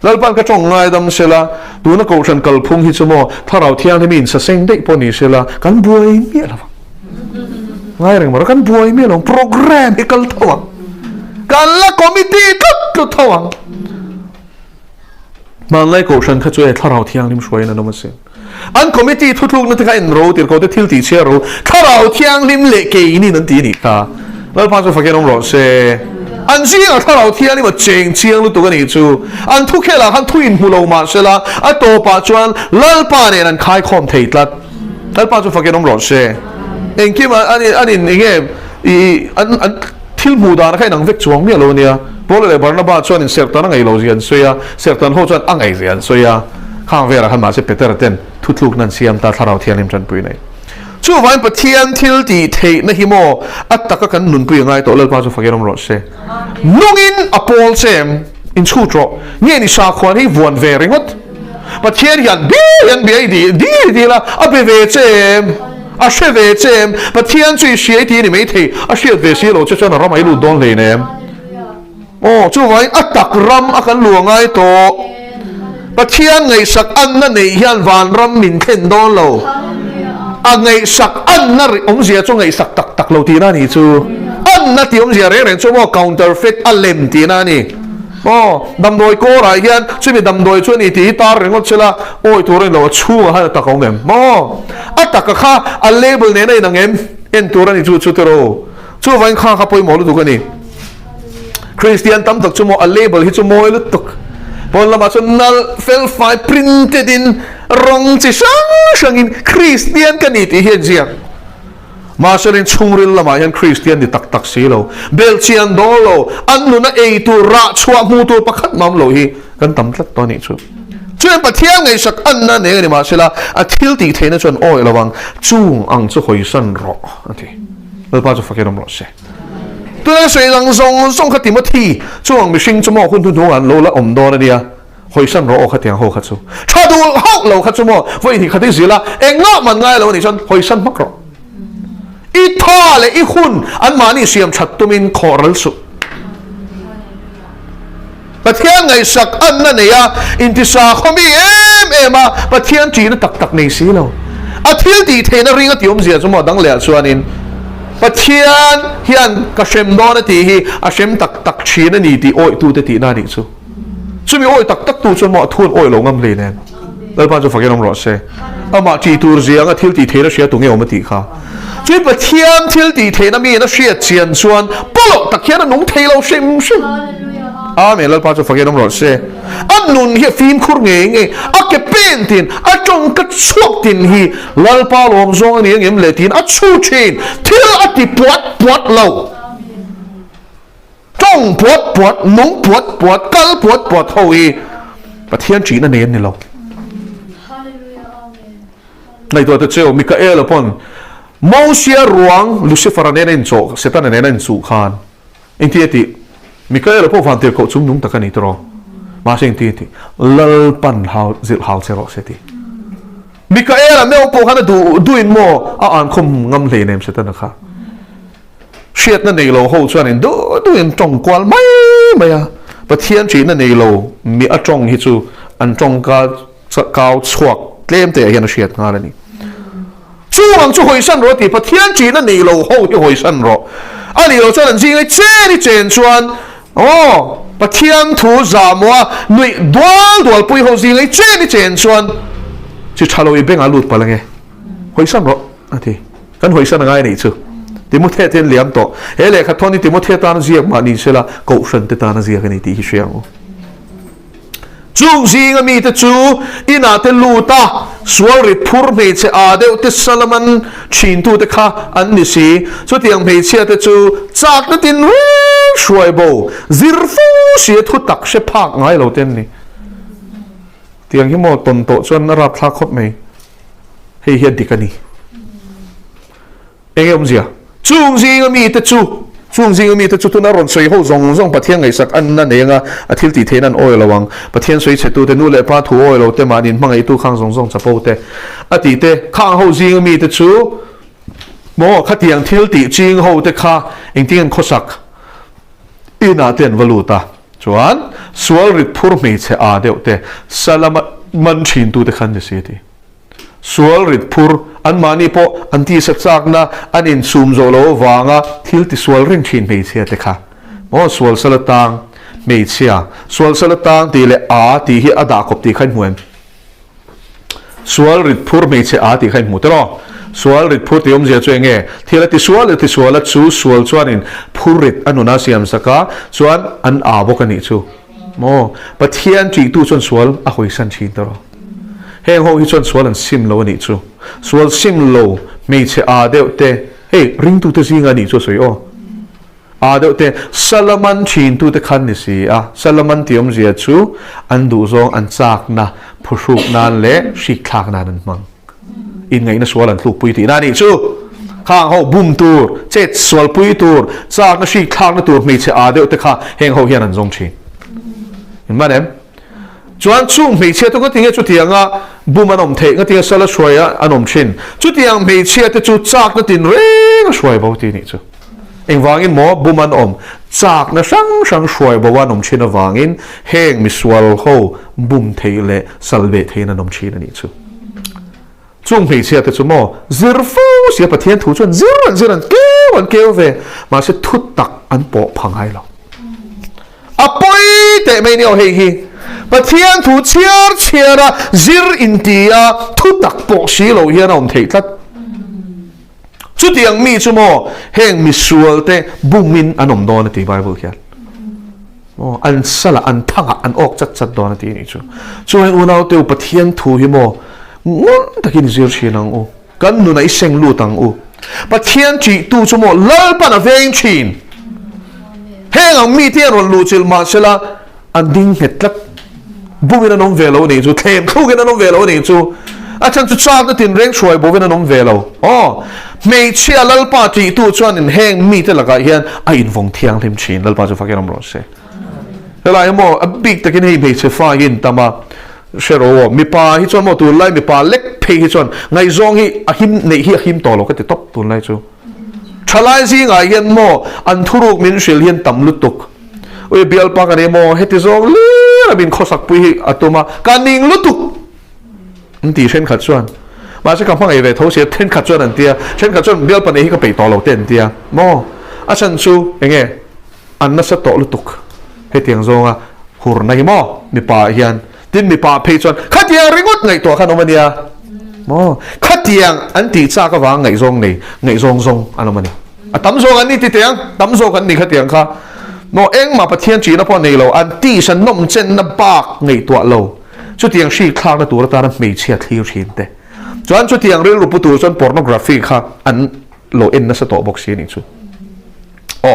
lalpan ka chong ngai dam sela tu na ko than kal phung hi chumo tharau thiang ni min sa seng dei poni sela kan buai mi la ngai reng mar kan buai mi long program ikal thawang kan la committee kat thawang man lai ko than kha chu e tharau thiang lim shoi na no ma se an committee thuthuk na ta in ro tir ko te thil ti che ro tharau thiang lim le ke ni nan ti ni ka lalpan chu faken ong ro se an zia tharau thiang ni ma cheng chiang lu tu ka ni chu an thu khela han thu in hulo ma sela a to pa chuan lalpa ne an khai khom thei tlat lalpa chu faken ong ro se engki ma ani nge I an thil mu da na khai nang vek chuang mi lo nia bol le barnaba chuan in sertan ngai lo zian soya sertan ho chuan angai zian soya khang vera han ma se peter ten thutluk nan siam ta tharau thian lim chan pui nei chu van pathian thil ti thei na hi mo ataka kan nun pui ngai to lalpa chu fakerom ro se nungin apol sem in chu tro nge ni sa khwan hi vuan ve ringot pathian yan bi di la abe ve chem a she ve chem pathian chui she ti ni mai thei a she ve si lo chu chuan ram ai lu don le ne oh chu vai atak ram akan luangai to pathian ngai sak an na nei hian van ram min khen don lo a ngai sak an na ong zia chu ngai sak tak tak lo ti na ni chu an na ti ong zia re chu mo counterfeit a lem ti na ni oh dam doi ko ra hian chu mi dam doi chu ni ti tar rengot chela oi tu ren lo chu ha ta kong mem mo atak kha a label ne nei nangem en tu ra ni chu te ro chu vai kha kha poi mo lu tu ka ni Christian tam tak chumo a label hi chumo lutuk pon lama chunal fel fai printed in rong chi sang in Christian kaniti hian ziak ma sarin chungril lama hian Christian di tak tak silo belchian dolo annu na ei tu ra chua mu tu pakhat mam lo hi kan tam tlat to ni chu chuan pathian ngai sak an na ne ni ma sila a thil ti theina chuan oi lawang chung ang chu hoi san ro ati lalpa chu fakerom ro se tu na sei lang zong kha Timothy chuang mi hring chumo hun thu du an lo la om do na dia hoi san ro kha tiang ho kha chu tha du hok lo kha chumo voi ni kha ti zila enga man ngai lo ni chon hoi san mak ro I tha le I hun an mani siam that tumin khoral su pathian ngai sak an na ne ya intisa khomi em pathian chi na tak tak nei si lo a thil ti theina ringa tiom zia chumo dang le chuanin pathian hian ka shem do na ti hi a shem tak tak china ni ti oi tu te ti na ni chu chumi oi tak tak tu chu mo thun oi lo ngam le nen lalpa chu fakenom ro se ama ti tur zianga thil ti theina sia tu nge om ti kha chui pathian thil ti theina mi na sia chian chuan polo tak hian nung theilo shim amen lalpa chu fakenom ro se an nun hi phim khur nge a ke pentin a chong ka chuak tin hi lalpa lom zong ni ngem le tin a chu chin thil a ti puat lo chong puat nung puat kal puat hoi pathian chi na nen ni lo nei to te cheo Mikael upon Moses ruang Lucifer ne nen cho setan ne nen su khan intiati Mikael po van ter ko chung nung takani tro ma sing ti lal pan hau zil hau chero seti Mikael me po khana du in mo a an khum ngam le nem setan kha shiat na nei lo ho chuan in du in tong kwal mai ya pathian chi na nei lo mi a tong hi chu an tong ka kau chuak tlem te hian shiat nga la ni chu ang chu hoi san ro ti pathian chi na nei lo ho hi hoi san ro ani lo chuan an jing ai che ni chen chuan oh pathian thu zamwa nui dual pui ho jing ai che ni chen chuan chi thalo I beng a lut palange hoi san ro ati kan hoi san ngai ni chu Timothy ten liam to hele kha thoni Timothy ta na ziak ma ni sela ko shan te ta na ziak ni ti hi sheng chung jing mi te chu ina te luta swari phur me che a de te Solomon chin tu te kha an ni si so tiang me che te chu chak na tin ช่วยบ่ซิรฟูเสียทุตักเชพักไงเราเต้นนี่เตียงที่โมตนโตจนรับทักคบไหมให้เฮียดิกันนี่เอ็งเสียจุงซิงมีแต่จุงซิงมีแต่จุตุนารอนสวยหูซงปะเทียงไงสักอันนั่นเองอ่ะอาทิตย์ที่เทนันโอ้ยระวังปะเทียงสวยเฉดตัวเตนู่นเลยป้าถูโอ้ยเราเตมาดินมังไอตู้ข้างซงจะโปเตอาทิตย์เตข้างหูซิงมีแต่จุโมขัดเทียงทิลติจิงหูเตข้าเอ็งที่กันโคสักอินาเตียนวลูตาจวนสวลริพูร์ไม่เชอาเดียวเตสลามันชินตัวเตขันเดสีดีสวลริพูร์อันมานี่พออันที่สักสักนะอันอินซูมโซโลวางอ่ะทิลติสวลริงชินไม่เชเตข้าโมสวลสลัดตังไม่เชียสวลสลัดตังตีเลอาตีฮีอาดากบตีขันหวนสวลริพูร์ไม่เชอาตีขันหมุตรอสวลริพูติอมเจียจวยเงที่ละที่สวลละจูสวลจวนอินพูริตอนุนาเซียมสักาจวนอันอาบกันนี่จูโมปะเทียนจีตูจวนสวลอะหอยสันชีนตรอเฮงโฮฮิจวนสวลอันซิมโลนี่จูสวลซิมโลไม่ใช่อาเดวเตเฮ้ริงตูเตซิงอันนี่จูสวยโออาเดวเตซาลามันชีนตูเตคันนี่สิอ่ะซาลามันที่อมเจียจูอันดูซองอันจากนะผู้ชุกนั่นเละชิคลากนั่นมั้งอินไงนะสวลันลูกปุยตีนั่นนี่จูข้างเขาบุมตูร์เจ็ดสวลปุยตูร์จากนั้นชีข้างนั้นตูร์ไม่ใช่อาเดียวแต่ข้าเฮงเขาเฮียนันจงชินเห็นไหมเนี่ยจวนช่วงไม่ใช่ตัวก็ทิ้งจุดที่ยังอ่ะบุมอันอมเทก็ทิ้งสละช่วยอ่ะอันอมชินจุดที่ยังไม่ใช่แต่จุดจากนั้นทิ้งเร่งช่วยบ่าวตีนี่จูเองวางอินหมอบุมอันอมจากนั้นช่างช่วยบ่าวอันอมชินวางอินเฮงมิสวลเขาบุมเทเลสลเบเทนันอมชินนี่จูช่วงไม่เชียแต่ชั่วโมงซิรฟูเสียประเทศถูกจนซิรันเกลเวมาเสียทุตักอันโปะพังให้เราอ่ะปอยแต่ไม่เนี่ยเฮประเทศถูกเชียร์ซิรอินเดียทุตักโปะสีเราเฮียเราเทตัดจุดยังมีชั่วโมงเฮงมิสวลเตบุมินอันอมโดนตีไบเบิลเขียนอันสละอันทั้งอันออกจัดโดนตีนี่ชัวช่วยอุณาเตียวประเทศถูกฮิโมงอนตะกินซิร์ชีนังอูกันนูนไอเซงลูตังอูปะเทียนจีตูชั่วโมงเลิศปะนะเวงชินเฮงอังมีเทียนวันลูจิลมาเชล่าอันดิ้งเห็ดลักบุวินน้องเวลานี่จูเทมคู่กันน้องเวลานี่จูอาจารย์จุดชาติตินเร่งช่วยบุวินน้องเวลาอ๋อไม่เชื่อเลิศปะจีตูชวนเฮงมีเท่าไหร่กันเฮียนไอ้วงเทียงเทมชินเลิศปะจะฟังกันน้ำร้อนเสียเวลาเมื่อบิ๊กตะกินให้ไม่เชื่อฟังยินตามาเชื่อว่ามีป่าที่ชวนมาตัวไล่มีป่าเล็กเพย์ที่ชวนไงซองที่อาหิมในที่อาหิมต่อเราก็จะตบตัวไล่จูชลายสิไงยันโมอันทุรุกมินเชลยันต่ำลุตุกโอ้ยเบียลปากกันเอโมเฮติซองเลี้ยบินข้อสักปุยอัตมาการนิ่งลุตุกนั่นตีเช่นขัดชวนมาสักคำพังไอเวทเขาเสียเช่นขัดชวนนั่นเดียเช่นขัดชวนเบียลปานเอที่ก็ไปต่อเราเต้นเดียโมอาชันซูยังไงอันนั้นจะต่อลุตุกเฮติยังซองอ่ะหูรนายโมมีป่ายันดินมีป่าเพจวนขัดยังริงดไงตัวขนมมันเนี่ยโอ้ขัดยังอันที่จากก็วางไงซงนี่ไงซงอันนั้นมันเนี่ยตั้มซงอันนี้ที่เตียงตั้มซงอันนี้ขัดยังค่ะโมเอ็งมาประเทศจีนนะพอในเราอันที่ฉันนมเจนนับปากไงตัวเราชุดที่ยังชีคลางในตัวเราตาไม่เชียร์ที่ชินเตจวนชุดที่ยังเรื่องรูปตัวจนพอร์โนกราฟีค่ะอันโลเอ็นนั่นสต๊อกบ็อกซี่นี่ชุดอ๋อ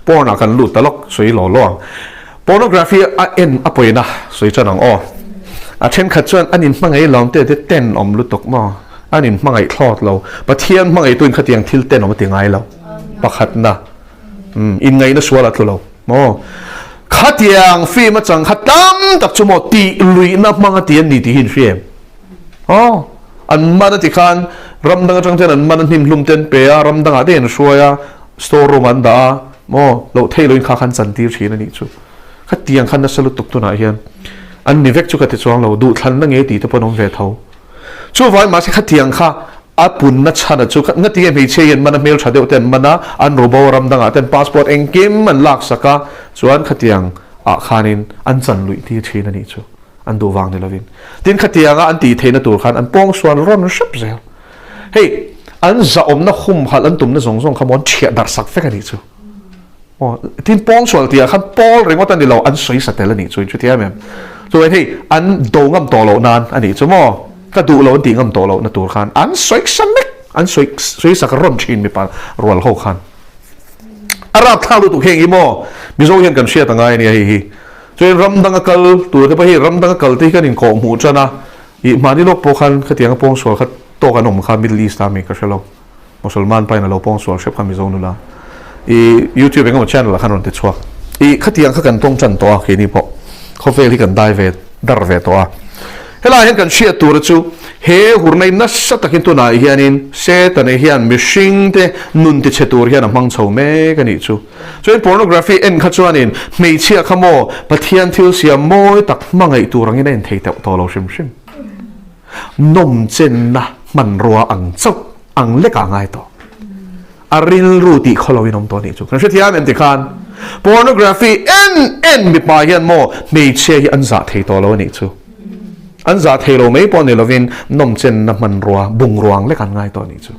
พอร์นักกันลุดตลกสวยหล่อล่วงpornography en apoina soi chanang o a then khat chuan anin hmangai lom te te ten om lutok mo anin hmangai thlot lo pathian hmangai tuin khatiang thil ten om tingai lo pakhat na in ngai na swala thlo mo khatiang fi ma chang khatam tak chumo ti lui na hmanga ti an ni ti hin friem an mana ti khan ramdang chang ten an mana hnim hlum ten pe a ramdang a den shuaya store room an da mo lo theiloin kha khan chan tir thina ni chuขัดเตียงขันนัสลุตุกตัวไหนเฮียนอันนี้เวกจุกติดสว่างเราดูทันนั่งเอตีตัวปนองเวทเอาช่วยไว้มาสิขัดเตียงข้าอาปุ่นนัชชันจุกนัดเตียงไม่เชียนมันเมลชาเดียวเต็มมันนะอันรูบอรำดังอ่ะเต็มพาสปอร์ตเองกิมมันลักสักะส่วนขัดเตียงขานินอันจันลุยที่ชีนันนี่จูอันดูวางในละวินดินขัดเตียงอันตีเทนตัวขันอันป้องส่วนร้อนชับเซลเฮ้ยอันจะอมนักคุ้มขัดอันตุ่มนักส่งขมอนเฉียดดักสักเฟกันนี่จูที่ป้องส่วนที่ขันป้องเรื่องว่าตอนนี้เราอันสวยสัตย์แล้วนี่ช่วยช่วยเทียบมั้ยช่วยที่อันโดงambตัวเรานานอันนี้ชั่วโมงก็ดูเราตีambตัวเราในตัวขันอันสวยสักนิดอันสวยสักร่อนชินมีปานรัวเข้าขัน arab thang lu tu heng imo mizo hian kan sia tanga ni hi choi ram dang kal tu te pa hi ram dang kal te kan in ko mu chana I mani lok po khan khatiang pong sol khat to kan om kha middle east ami ka shelo musulman pa na lo pong sol shep kha mizo nu la I YouTube engam channel khan ron te chwa I khatiang kha kan tong chan to a khini po khovel hi kan dai ve dar ve to a hela hen kan shia tur chu he hurnai na sa takin tu na hianin se tane hian mishing te nun te chetur hian amang chho me kani chu so pornography en kha chuanin mei chia khamo pathian thil sia moi tak mangai turangin en thei to lo shim shim nom chen na man ruwa ang chok ang leka ngai to aril ruti kholowi nom to ni chu kan thiam en ti khan pornography en mi pa hian mo mei chia hi an za thei to lo ni chu an za thei lo mei pon ni lovin nom chen na man ruwa bung ruang le kan ngai to ni chu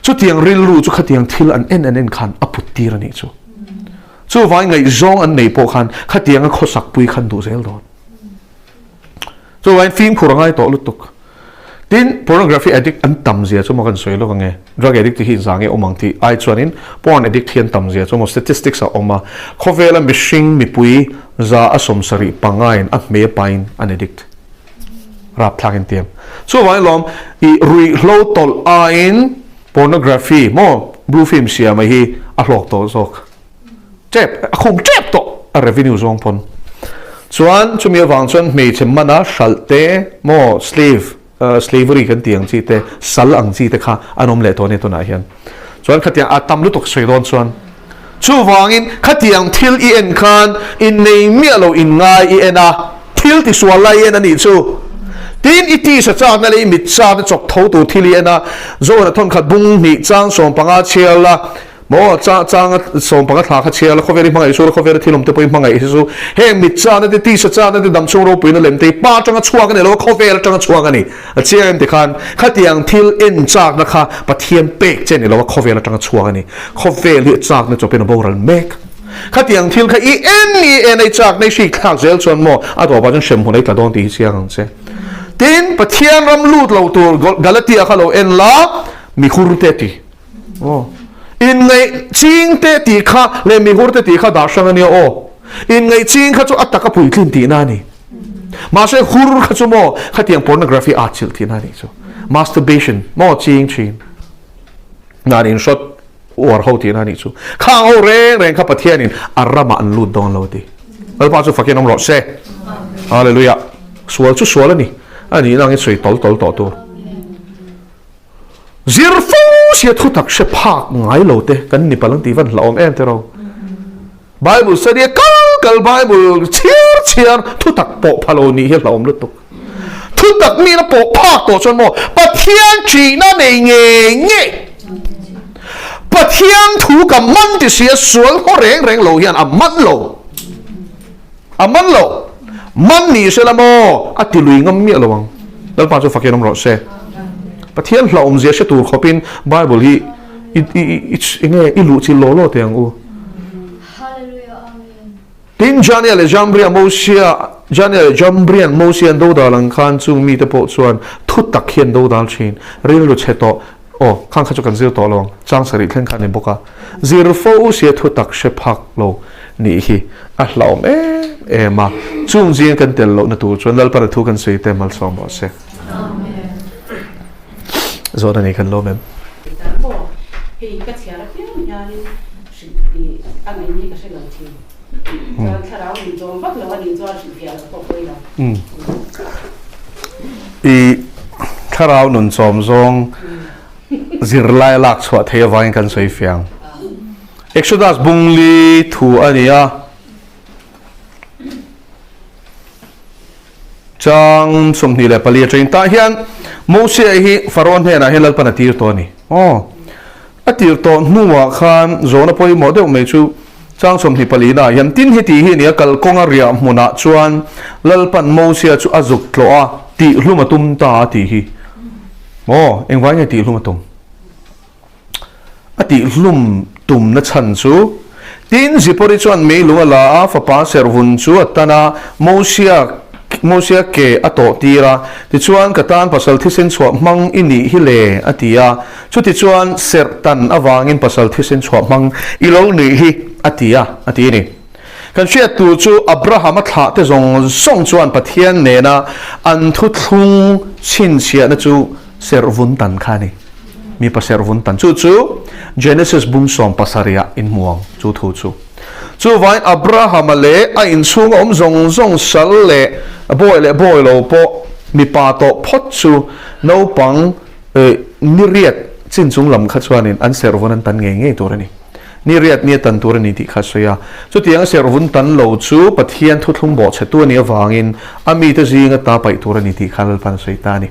chu tiang ril ru chu khatiang thil an en khan aput tir ani chu chu vai ngai zong an nei po khan khatiang a khosak pui khan du zel don chu vai film khurangai to lutuk tin pornography addict an tam zia chu mo kan soi lo nge drug addict hi zange omang ti ai chuanin porn addict hian tam zia chu mo statistics a oma khovela mishing mi pui za asom sari pangain a me pain an addict rap thakin tiam chu vai lom I rui hlo tol ain pornography mo blue film sia mai hi a hlok to zok chep a khum chep to a revenue zong pon chuan chumi awang chuan mei chemmana shalte mo slavery kan tiang chi te sal ang chi te kha anom le to ne to na hian chuan khatiang atam lu tok soi don chuan chu wangin khatiang thil I en khan in nei mi alo in ngai I en a thil ti sual lai en ani chu tin iti sa cha na le mit cha na chok tho tu thil en a zo na thon khat bung ni chang som panga chela mo chang som panga thla kha chela khoveri mangai sur khoveri thilom te poi mangai su he mit cha na ti sa cha na ti dam chung ro pui na lem te pa changa chuang ne lo khoveri changa chuang ani a chiam te khan khatiang thil en chak na kha pathian pek chen ne lo khoveri changa chuang ani khoveri chak na chopen boral mek khatiang thil kha I en ai chak nei shi khak zel chon mo a do ba jang shem hunai ta don ti chiang che tin pathian ram lut lo tur galatia khalo en la mi khur te ti in ngay ching te ti kha le mi hur te ti kha da sang ani o in ngay ching kha chu ataka pui thlin ti na ni ma se hur kha chu mo khatiang pornography art chil ti na ni chu masturbation mo ching na rin shot war ho ti na ni chu khang ho reng kha pathian in arama an lut don lo ti al pa chu fakin om ro se hallelujah sual chu sual ani ani nang soi tol to tu zirfu sia thu tak she phak ngai lo te kan ni palang ti van hlom em te ro bible study kal bible chiar thu tak po phalo ni he hlom lu tuk thu tak mi na po phak to chon mo pathian chi na nei nge pathian thu ka man ti sia sual ho reng lo hian a man lo man ni se la mo ati lui ngam mi lawang dal pa chu fakinom ro se pathian hlom zia she tur khopin bible hi inge ilu chi lo te ang u hallelujah amen tin Daniel jambrian mosia do dalang khan chung mi te po chuan thu tak hian do dal chin ril lu che to o khang kha chu kan zir to long chang sari thlen khan ni boka zir fo sia thu tak she phak lo ni hi a hlom ma chung jing kan tel lo na tur chuan lal par thu kan sei te mal som bo se Zoda ni kan lo mem. Hei ka chiara pian yani shi ang ni ka shela chi. Ka tharau ni jom bak lo ni zo shi pia ko koi la. I tharau nun som zong zirlai lak chwa thei wain kan soi fiang. Exodus bungli thu ania. Chang somni le pali train ta hian Moses hi Pharaoh he na helal panatir to ni atir to nuwa khan zona poi model me chu chang somni palina yan tin hi ti hi ni kal konga ria muna chuan lalpan Moses chu azuk tloa ti hlumatum ta ti hi engwai nge ti hlumatum ati hlum tum na chan chu tin zipori chuan me lunga la fa pa servun chu atana Moses Moses ke ato tira ti chuan katan pasal thisin chhuah mang ini hi le atia chu ti chuan sertan awangin pasal thisin chhuah mang ilo ni hi atia ati ni kan sia tu chu Abraham a thla te zong song chuan pathian ne na an thu thlung chin sia na chu servun tan khani mi pa servun tan chu Genesis bung som pasaria in muang chu thu chu vai Abraham le a in chung zong sal le boy lo po mi pa to phot chu no pang ni riat chin chung lam kha chuanin an servon an tan nge turani ni riat ni tan turani ti kha soya chu tiang servon tan lo chu pathian thu thlung bo chetu ni awangin ami te zinga ta pai turani ti khal pan soitani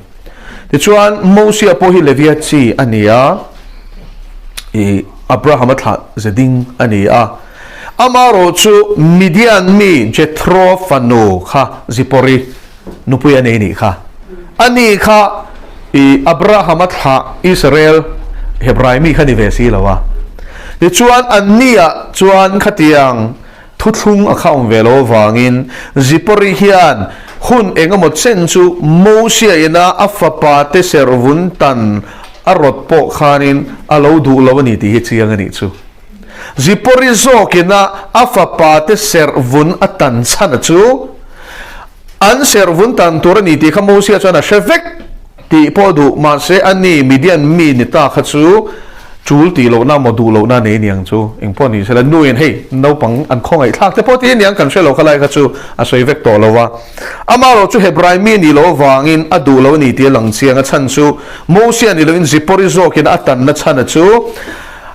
ti chuan Moses po hi levia chi ania Abraham thla zeding ania amaro chu Midian mi Jethro fano kha zipori nupuya ni kha ani kha Abraham thla Israel Hebrai mi khani vesi lawa ni chuan ania chuan khatiang thuthlung akhang velo wangin zipori hian hun engamo chen chu Moses ina afapa te servun tan arot po khanin alo du lawani ti hi chiang ani chu zipori zo kina afapa te servun atan chana chu an servun tan turani ti kha Moses chana shevek ti podu ma se ani Midian mi ni ta kha chu chul ti lo na modu lo na ne niang chu engpon ni sela nuin hei no pang an khong ai thak te po ti niang kan shelo khalai kha chu a soi vek to lo wa amaro chu Hebrai mi ni lo wangin adu lo ni ti lang chiang a chan chu Moses ni lo in zipori zo kina atan na chana chu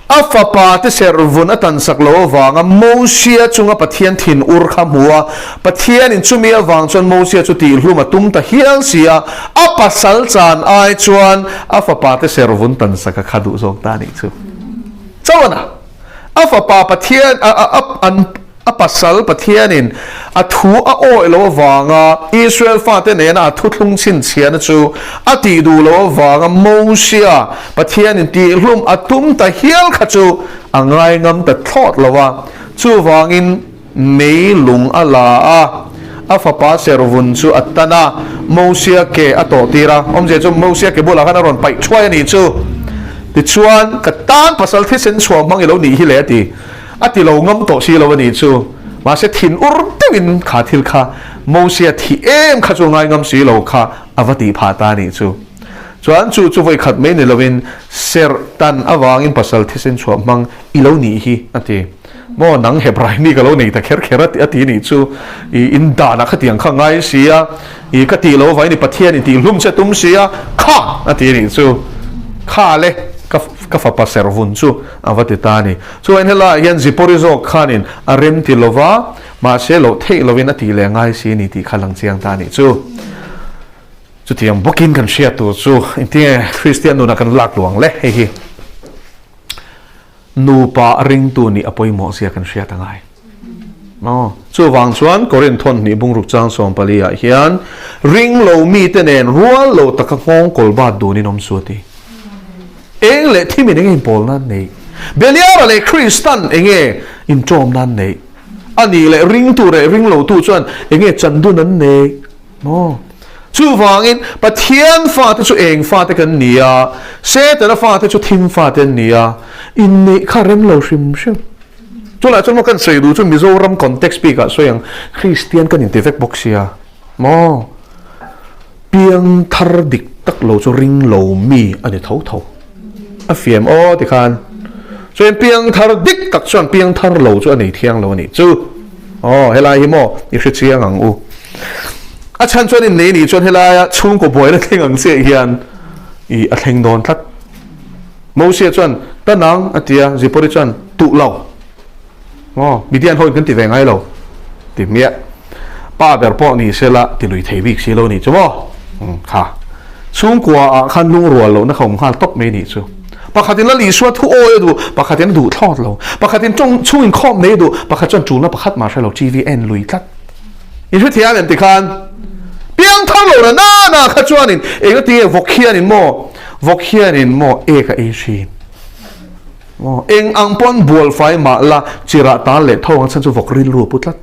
afapa te servun atan saklo wanga Moses chunga pathian thin ur khamua pathian in chumi awang chon Moses chu ti hluma tum ta hial sia apasal chan ai chuan afapa te servun tan saka khadu zok ta ni chu chawana afapa pathian an apasal pathianin athu a o lo wanga Israel fa te ne na thu thlung chin chian chu ati du lo wanga Moses pathianin ti hlum atum ta hial kha chu angai ngam ta thot lawa chu wangin mei lung ala a fapa servun chu atana Moses ke ato tira omje chu Moses ke bula kana ron pai chwai ni chu ti chuan ka tan pasal thisen chuang mang ilo ni hi le ti ati lo ngam to si lo ni chu ma se thin ur tewin kha thil kha Moses thi em kha chu ngai ngam si lo kha avati pha ta ni chu chuan chu voi khat me ni lovin ser tan awangin pasal thisen chuang mang ilo ni hi ati mo nang Hebrai mi galo nei ta kher ati ni chu in da na khatiang kha ngai sia I ka ti lo vai ni pathian ti hlum che tum sia kha ati ni chu kha le ka fa pa servun chu avati ta ni chu en hela yan zipori zo khanin arem ti lova ma se lo thei lovin ati le ngai si ni ti khalang chiang ta ni chu tiang bokin kan share tu chu intia Christian nu na kan lak luang le he hi nu pa ring tu ni apoi mo sia kan share tangai no chu wang chuan Korean thon ni bung ruk chang som palia hian ring lo mi te nen rual lo taka ngong kolba du ni nom suati eng le thimi eng pol nan nei beliara le Christian enge in chom nan nei ani le ring tu re ring lo tu chuan enge chandu nan nei no chu wangin pathian fa te chu eng fa te kan nia se te na fa te chu thim fa te nia in ni kharem lo shim shim chu la chu mo kan sei du chu Mizoram context pi ka so yang Christian kan in te vek boxia mo piang thar dik tak lo chu ring lo mi ani thau thau a fiam o ti khan so en piang thar dik tak chuan piang thar lo chu ani thiang lo ni chu helai hi mo I hri chiang ang u a chan chuan in nei ni chuan helai chung ko boy la thing ang se hian I a thleng don thlat Moses chuan tanang atia zipori chuan tu lo Midian hoi kan ti ve ngai lo ti mia pa ber po ni sela ti lui thei bik si lo ni chu mo kha chung kwa khan lung rual lo na khom hal top me ni chu pakhatin la li suwa thu o du pakhatin du thot lo pakhatin chung in khom nei du pakhat chuan chu na pakhat ma lo GVN lui tlat in hri thian en ti khan piang thang lo na kha chuan in e ti vokhian in mo e ka e shin eng ang pon bual fai ma la chira ta le thong chan chu vok ril ru putlat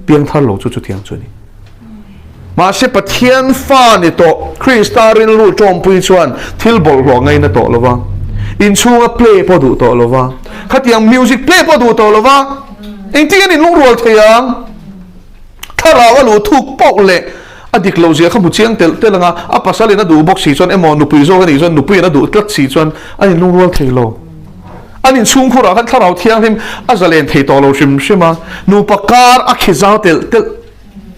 piang thar lo chu thiang chu ni mà sẽ bắt thiên pha này to Christa rin lu trong pui chuan thil bol lo ngay na to lova in chunga play po du to lova khát yang music play po du to lova anh tiếng in lung ruột thấy yang thà là cái lu thuk bọc lệ adik lo zia khamu chiang tel nga a pasal na du box si chuan emo nu pui zo ga ni chuan nu pui na du tlat si chuan ani lung ruột thấy lo anh chung khura kan tharau thiang him azalen thei to lo shima nu pakar a khizau tel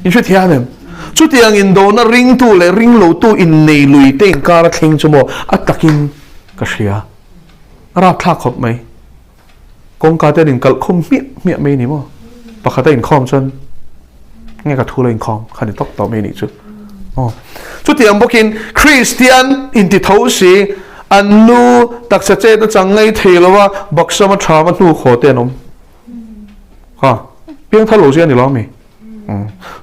in shu thiam em chu tiang in do na ring tu le ring lo tu in nei lui te kar thing chumo atakin ka shia ra thak khop mai kong ka te din kal khom mi mai ni mo pakhata in khom chon nghe ka thu lên khom khani tok to mai ni chu chu tiang bokin Christian in ti thau si an nu tak sa che ta chang ngai theilawa baksa ma tha ma nu kho te nom ha piang tha lo sia ni lo mi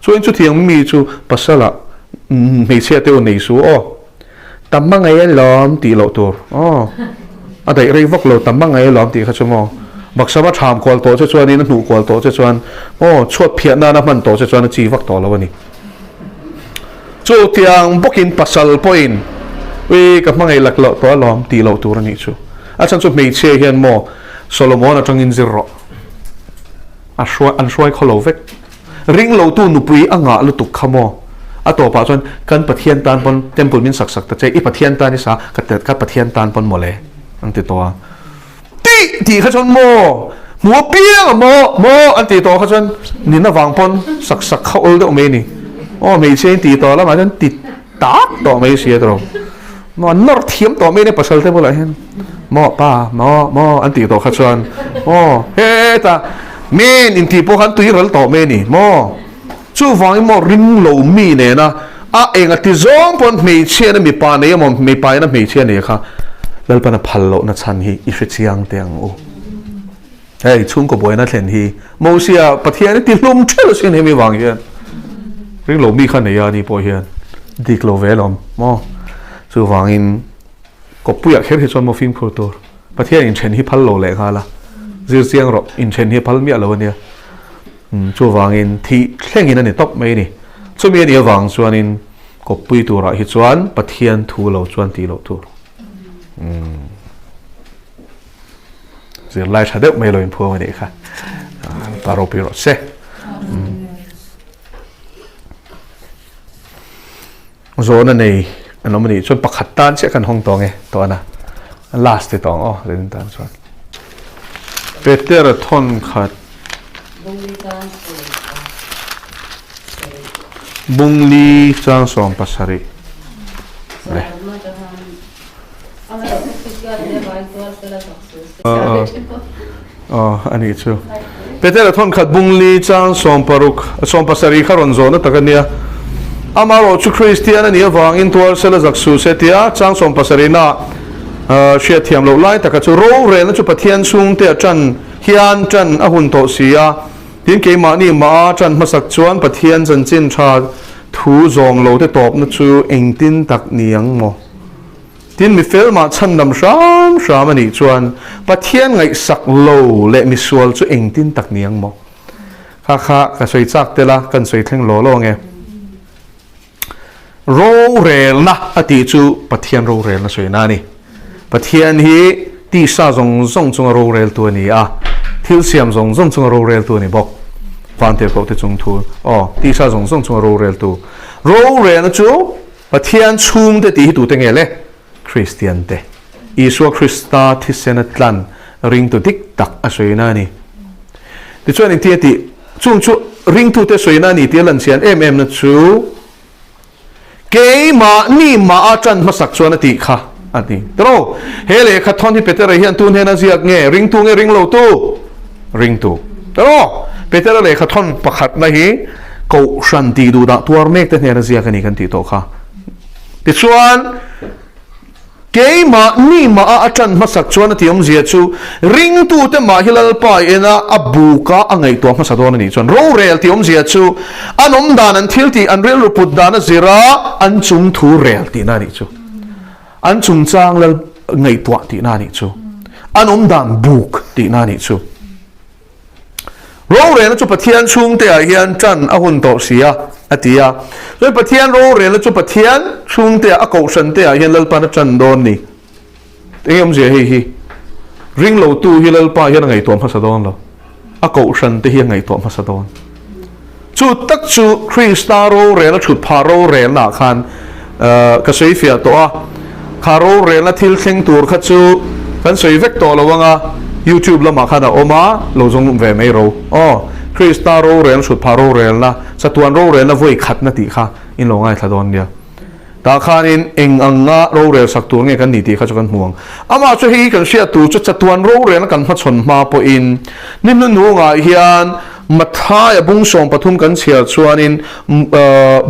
so in chu thiang mi chu pasala me che te o nei su tamma ngai lom ti lo tur a dai rei vok lo tamma ngai lom ti kha chumo baksa ma tham kol to che chuan ni nu kol to che chuan chhuat phiat na na man to che chuan chi vak to lo ni chu tiang bokin pasal point we ka mangai lak lo to lom ti lo tur ni chu a chan chu me che hian mo Solomon a tangin zero a shwai kholovek ring lo tu nu pui anga lu tuk khamo a to pa chon kan pathian tan pon temple min sak ta che I pathian tan ni sa ka pathian tan pon mole ang ti to ti kha chon mo piang mo an ti to kha chon ni na wang pon sak khol do me ni me che ti to la ma chon ti ta to me sia to mo nor thiam to me ne pasal te bola hen mo pa mo an ti to kha chon he ta men in ti po kan tui ral to me ni mo chu wang mo ring lo mi ne na a eng a ti zong pon me che na mi pa ne mo me pa na me che ne kha lal pa na phal lo na chan hi I chiang teng o hey chung ko boy na thlen hi mo sia pathian ti lum thel sin he mi wang hian ring lo mi khan ne ya ni po hian dik lo velom mo chu wang in ko puya kher hi chon mo film khur tur pathian in chen hi phal lo le kha la zir siang ro in chen hi phal mi lo nia chu wang in thi thleng in ani top mai ni chu mi ni wang chuan in ko pui tur hi chuan pathian thu lo chuan ti lo tur zir lai thadeu mai lo in phu ni kha paro pi ro se zona nei anomani chon pakhat tan che kan hong tong e to na last te tong ren tan chuan Peter thon khat bungli chang som pasari le ani chu Peter thon khat bungli chang som pasari kharon zona takania amaro chu Christian ani awang in tuar sela zaksu setia chang som pasarina shia thiam lo lai taka chu ro re na chu pathian sung te chan hian chan a hun to sia tin ke ma ni ma chan masak chuan pathian chan chin tha thu zong lo te top na chu engtin tak niang mo tin mi fel ma chan dam sham ani chuan pathian ngai sak lo le mi sual chu engtin tak niang mo kha ka soi chak tela kan soi thleng lo nge ro rel na ati chu pathian ro rel na soi na ni pathian hi ti sa zong chung ro rel tu ni a thil siam zong chung ro rel tu ni bok van te ko te chung thu ti sa zong chung ro rel tu ro rel na chu pathian chung te ti tu te nge le Christian te Isu Christa thi senatlan ring tu dik tak a soi na ni ti chuan in ti chung chu ring tu te soi na ni ti lan sian na chu ke ma ni ma a chan masak chuan ti kha ani tro hele kha thon hi Peter hian tun hena ziak nge ring lo tu ring tu tro Peter le kha thon pakhat na hi ko shanti du da tuar mek te hena ziak ani kan ti to kha ti chuan ke ma ni ma a chan masak chuan ti om zia chu ring tu te ma hilal pa ena abu ka angai to ma sadon ni chuan ro rel ti om zia chu anom dan an thil ti an rel put dan zira an chung thu rel ti na ni chu an chung chang lal ngai to ti na ni chu anom dan buk ti na ni chu โรเรนแล้วจุปะเทียนชุงเตะเฮียนจันอาหุ่นโตเสียอติยาโดยปะเทียนโรเรนแล้วจุปะเทียนชุงเตะอากาศเตะเฮียนลลปานจันโดนนี่เอ็มเสียฮีริงโลตูฮิลลปาเฮียนไงตัวพัสดอนเราอากาศเตะเฮียนไงตัวพัสดอนจุดตักจุคริสตาโรเรนแล้วจุดพาโรเรนหนักขันกระสุยเฟียตัวคาโรเรนแล้วทิลเข่งตัวขัดจุกันสุยเวกตัวเราว่าไงYouTube ละมาขันออกมาเราจงเวไม่รู้คริสตาโรเรนสุดพาโรเรนละสตวนโรเรนละวุ่ยขัดนาทีค่ะอินลงไงทัดอนเดียตาขันอินเองอังงะโรเรนสักตัวเนี่ยกันนิติค่ะจะกันห่วงอามาจะให้กันเสียตัวจะสตวนโรเรนกันพัดชนมาปอินนี่นั่นหัวงาเฮียนมาท้ายบุ้งส่งปฐุมกันเสียชวนอิน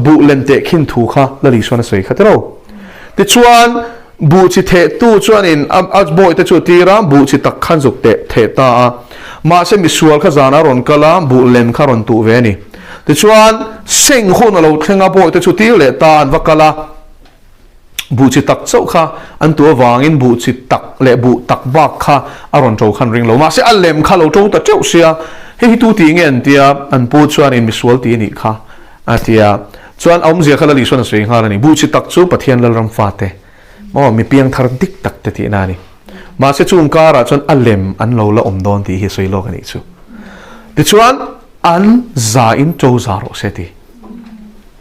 บุเลนเตขินถูกค่ะละลิชวนสวยค่ะเท่าแต่ชวนบูชิเทตู้ชวนอินอัจบ่อยแต่จุดที่ร้านบูชิตักขันจุกเทตามาเสมิสวลข้าจานารอนกลาบูเลนข้ารอนตูเวนี่แต่ชวนเซ็งคนเราเทงาบ่อยแต่จุดที่เลตาอันวักลาบูชิตักเจ้าค่ะอันตัววางินบูชิตักเลบูตักบักค่ะอารอนโจขันริงเรามาเสอัลเลมข้าเราโจแต่เจ้าเสียเฮ้ยตู้ตีเงี้ยเดียอันปูชวนอินมิสวลตีนี่ค่ะอาเดียชวนเอาเสียข้าละลิชวนสวยงามนี่บูชิตักจูปะเทียนละรำฟาเตมีเพียงทาร์ดิกตักแต่ที่นั่นนี่มาเสียจุงการะจนอัลเลมอันเราละดอนที่เฮสวยโลกันนี่จูดิชวนอันซาอินโจซาโรเซตี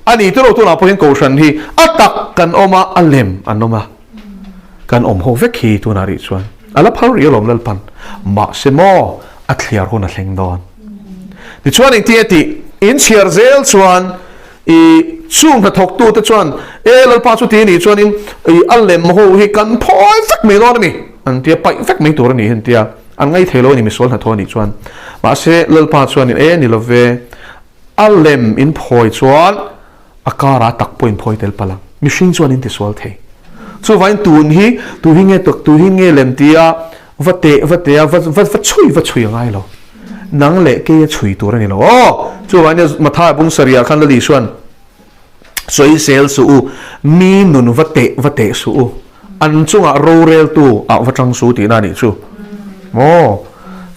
อันนี้ตัวเราตัวนับเป็นโกชันที่อัตักกันออกมาอัลเลมอันนมากันโฮเวกฮีตัวนาริชวนอัลลับฮารุยลมลปันมาเสมออัตเลียร์คนอัลเลงดอนดิชวนอีกที่ที่อินเชียร์เซลชวนช่วงกระทบตัวแต่ชวนเราพาสุดที่นี่ชวนอินอัลเลมโฮฮิกันพอยฟักไม่รอดนี่อันที่ไปฟักไม่ตัวนี่เห็นที่อันไงเทโลนี่มีส่วนหัดทอนี่ชวนมาเสเราพาชวนนี่นี่เราเวอัลเลมอินพอยชวนอาการตักพอยพอยเตลปลังมิชิงชวนอินที่ส่วนเทส่วนวันตูนฮีตูฮิเงตกตูฮิเงเลมที่วัดเตวัดช่วยยังไงเรานังเละเกยช่วยตัวนี่เราช่วยวันนี้มาท่าบุ้งสริยาขันละลิชวนสวยเซลสูมีนุนวัดเตสูอันจุงโรเรลตูวัดจังสูตีนั่นนี่ชู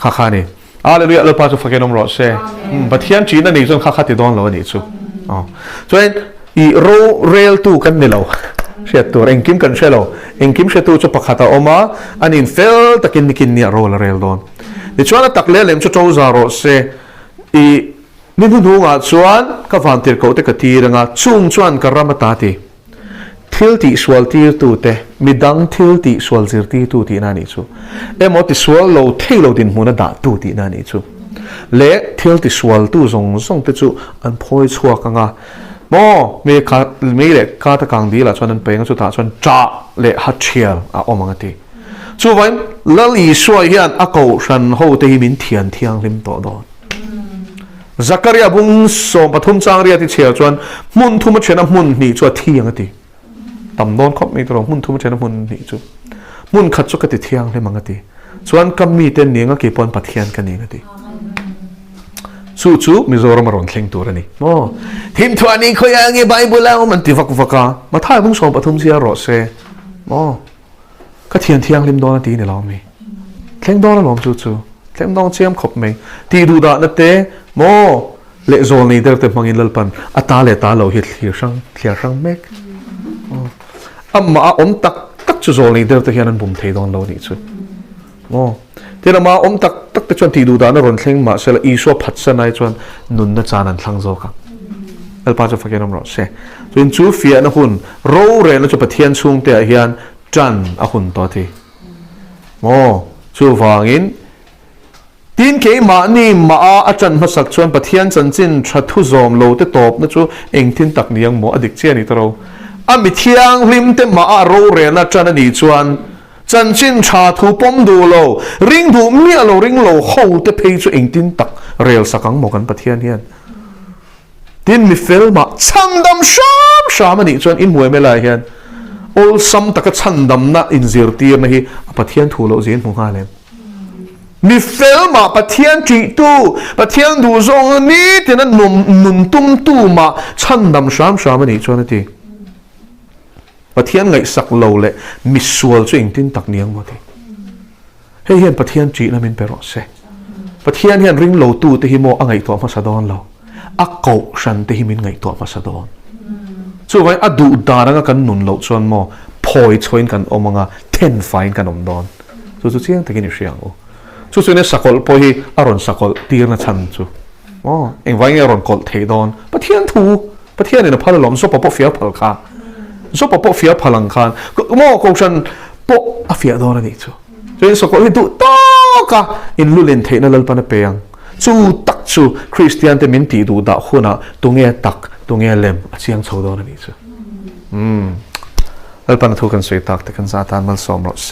ข้านี่อะไรเรียกเราพาจะฟังกันนมรอเซ่ประเทศจีนนั่นนี่จนข้าติดดอนเรานี่ชูส่วนโรเรลตูกันนี่เราเสียตัวเองกิมกันเช่เราเองกิมเสียตัวจะประคตาออกมาอันนี้เฟลตะกินเนี่ยโรเรลดอนดิฉันตักเล่มจะโจซาโรเซนี่ดูงาชวนกับฟันเตอร์เขาแต่กตีรงาชุ่มชวนกับรามาตาตีทิลติสวลตีตูเตมิดังทิลติสวลซิร์ตีตูตีนั่นนี่ชูมอติสวลโลเทโลดินมุนด่าตูตีนั่นนี่ชูเละทิลติสวลตูส่งเตจูอันพอยชัวกังมีเล็กคาตะกังดีละชวนนั้นเป็นสุดท้ายชวนจ่าเละฮัตเชียลออกมาตีช่วยละลีช่วยยันอากาศฉันเขาเตหิมินเทียนริมต่อดอนซักริยาบุ้งส่งปฐุมจางเรียที่เชียร์ชวนมุนทุ่มเชนมุนนี่ชัวเที่ยงตีต่ำโดนเขาไม่ตรงมุนทุ่มเชนมุนนี่ชัวมุนขัดจุกติเที่ยงเลยมังตีชวนกำมีเต็นเนียงก็เก็บปนปัดเทียนกันนี่ตีสู้มิโซรามารอนเข่งตัวนี่ทีมทวานี้เขายังไงใบบุแล้วมันตีฟักมาท่าบุ้งส่งปฐุมเชียร์รอเซ่ก็เทียนริมโดนตีนี่เราไม่เข่งโดนแล้วหลอมสู้เข่งโดนเชียมขบไม่ตีดูดานั่นเต้เละโซนนี้เดิมแต่มังอินลปันอัตาเลตาเราเฮียช่างเมกมาตักจุโซนนี้เดิมแต่เฮียนันบุ๋มเทดอนเรานี่ชุดที่เรามาตักแต่ชวนตีดูดานรอนเข่งมาเสร็จอีชัวพัดเสนายชวนนุนน่ะจานันทั้งโซกันป้าจะฟังกันน้ำร้อนเสจนจูเฟียนะคุณโรเรนจะปะเทียนช่วงเตะเฮียนจันคุณต่อทีจูฟังอินทีนเคมานี่มาอาจารย์มาสักชวนปะเทียนจันจินชัดทุจอมโลเตตบนะจูเองทินตักเนียงหมออดิกเชียนี่ตเรามิเทียงริมเตมาโรเรนจันนี่ชวนจันจินชาทุปมดูโลริงดูเมียโลริงโลโฮเตเพย์จูเองทินตักเรียลสักกังหมกันปะเทียนเฮียนทีนมีเฟลมาชันดำชามนี่ชวนอินมวยไม่ไรเฮียนโอลซัมตะกชันดำนะอินซิร์ตีนะฮีปะเทียนถูโลเจียนมุงฮาเลมมีเฟลมาปะเทียนจีตูปะเทียนดูซองนี้ที่นั่นนุนตุ้มตู้มาชันดำชามนี่ชวนทีปะเทียนไงสักโลเละมิสวลช่วยอิงตินตักเนียงมาทีให้เห็นปะเทียนจีนั่นเป็นเปรอะเซ ประเทศเฮียนริงโลตูเตหิโมอังไงตัวมาสะดอนเราอักเกาฉันเตหิมินไงตัวมาสะดอนส่วนไว้อดูดารังกันหนุนโลส่วนโมพอยช่วยกันอมังะเทนไฟกันอมดอนส่วนเชียงตะกินอยู่เชียงโอส่วนนี้สกอลพอยอารอนสกอลตีร์นัชันจู่อ๋อเอ็งไว้อารอนกอลเทดอนประเทศทูประเทศเนี่ยพาลลมซบปะเฟียพลังคาซบปะเฟียพลังคานก็โมกฉันปะอเฟียดอนนี่จู่ส่วนสกอลที่ดูตอกะอินลุเลนเทนนัลปันเปียงจู่ตักจู่คริสเตียนเตมินตีดูดาหัวน่ะตรงเงี้ยตักตรงเงี้ยเลมเชียงโซดอนนี่จู่แล้วปันทุกันสวยตักแต่กันซาตานมันสมรสเซ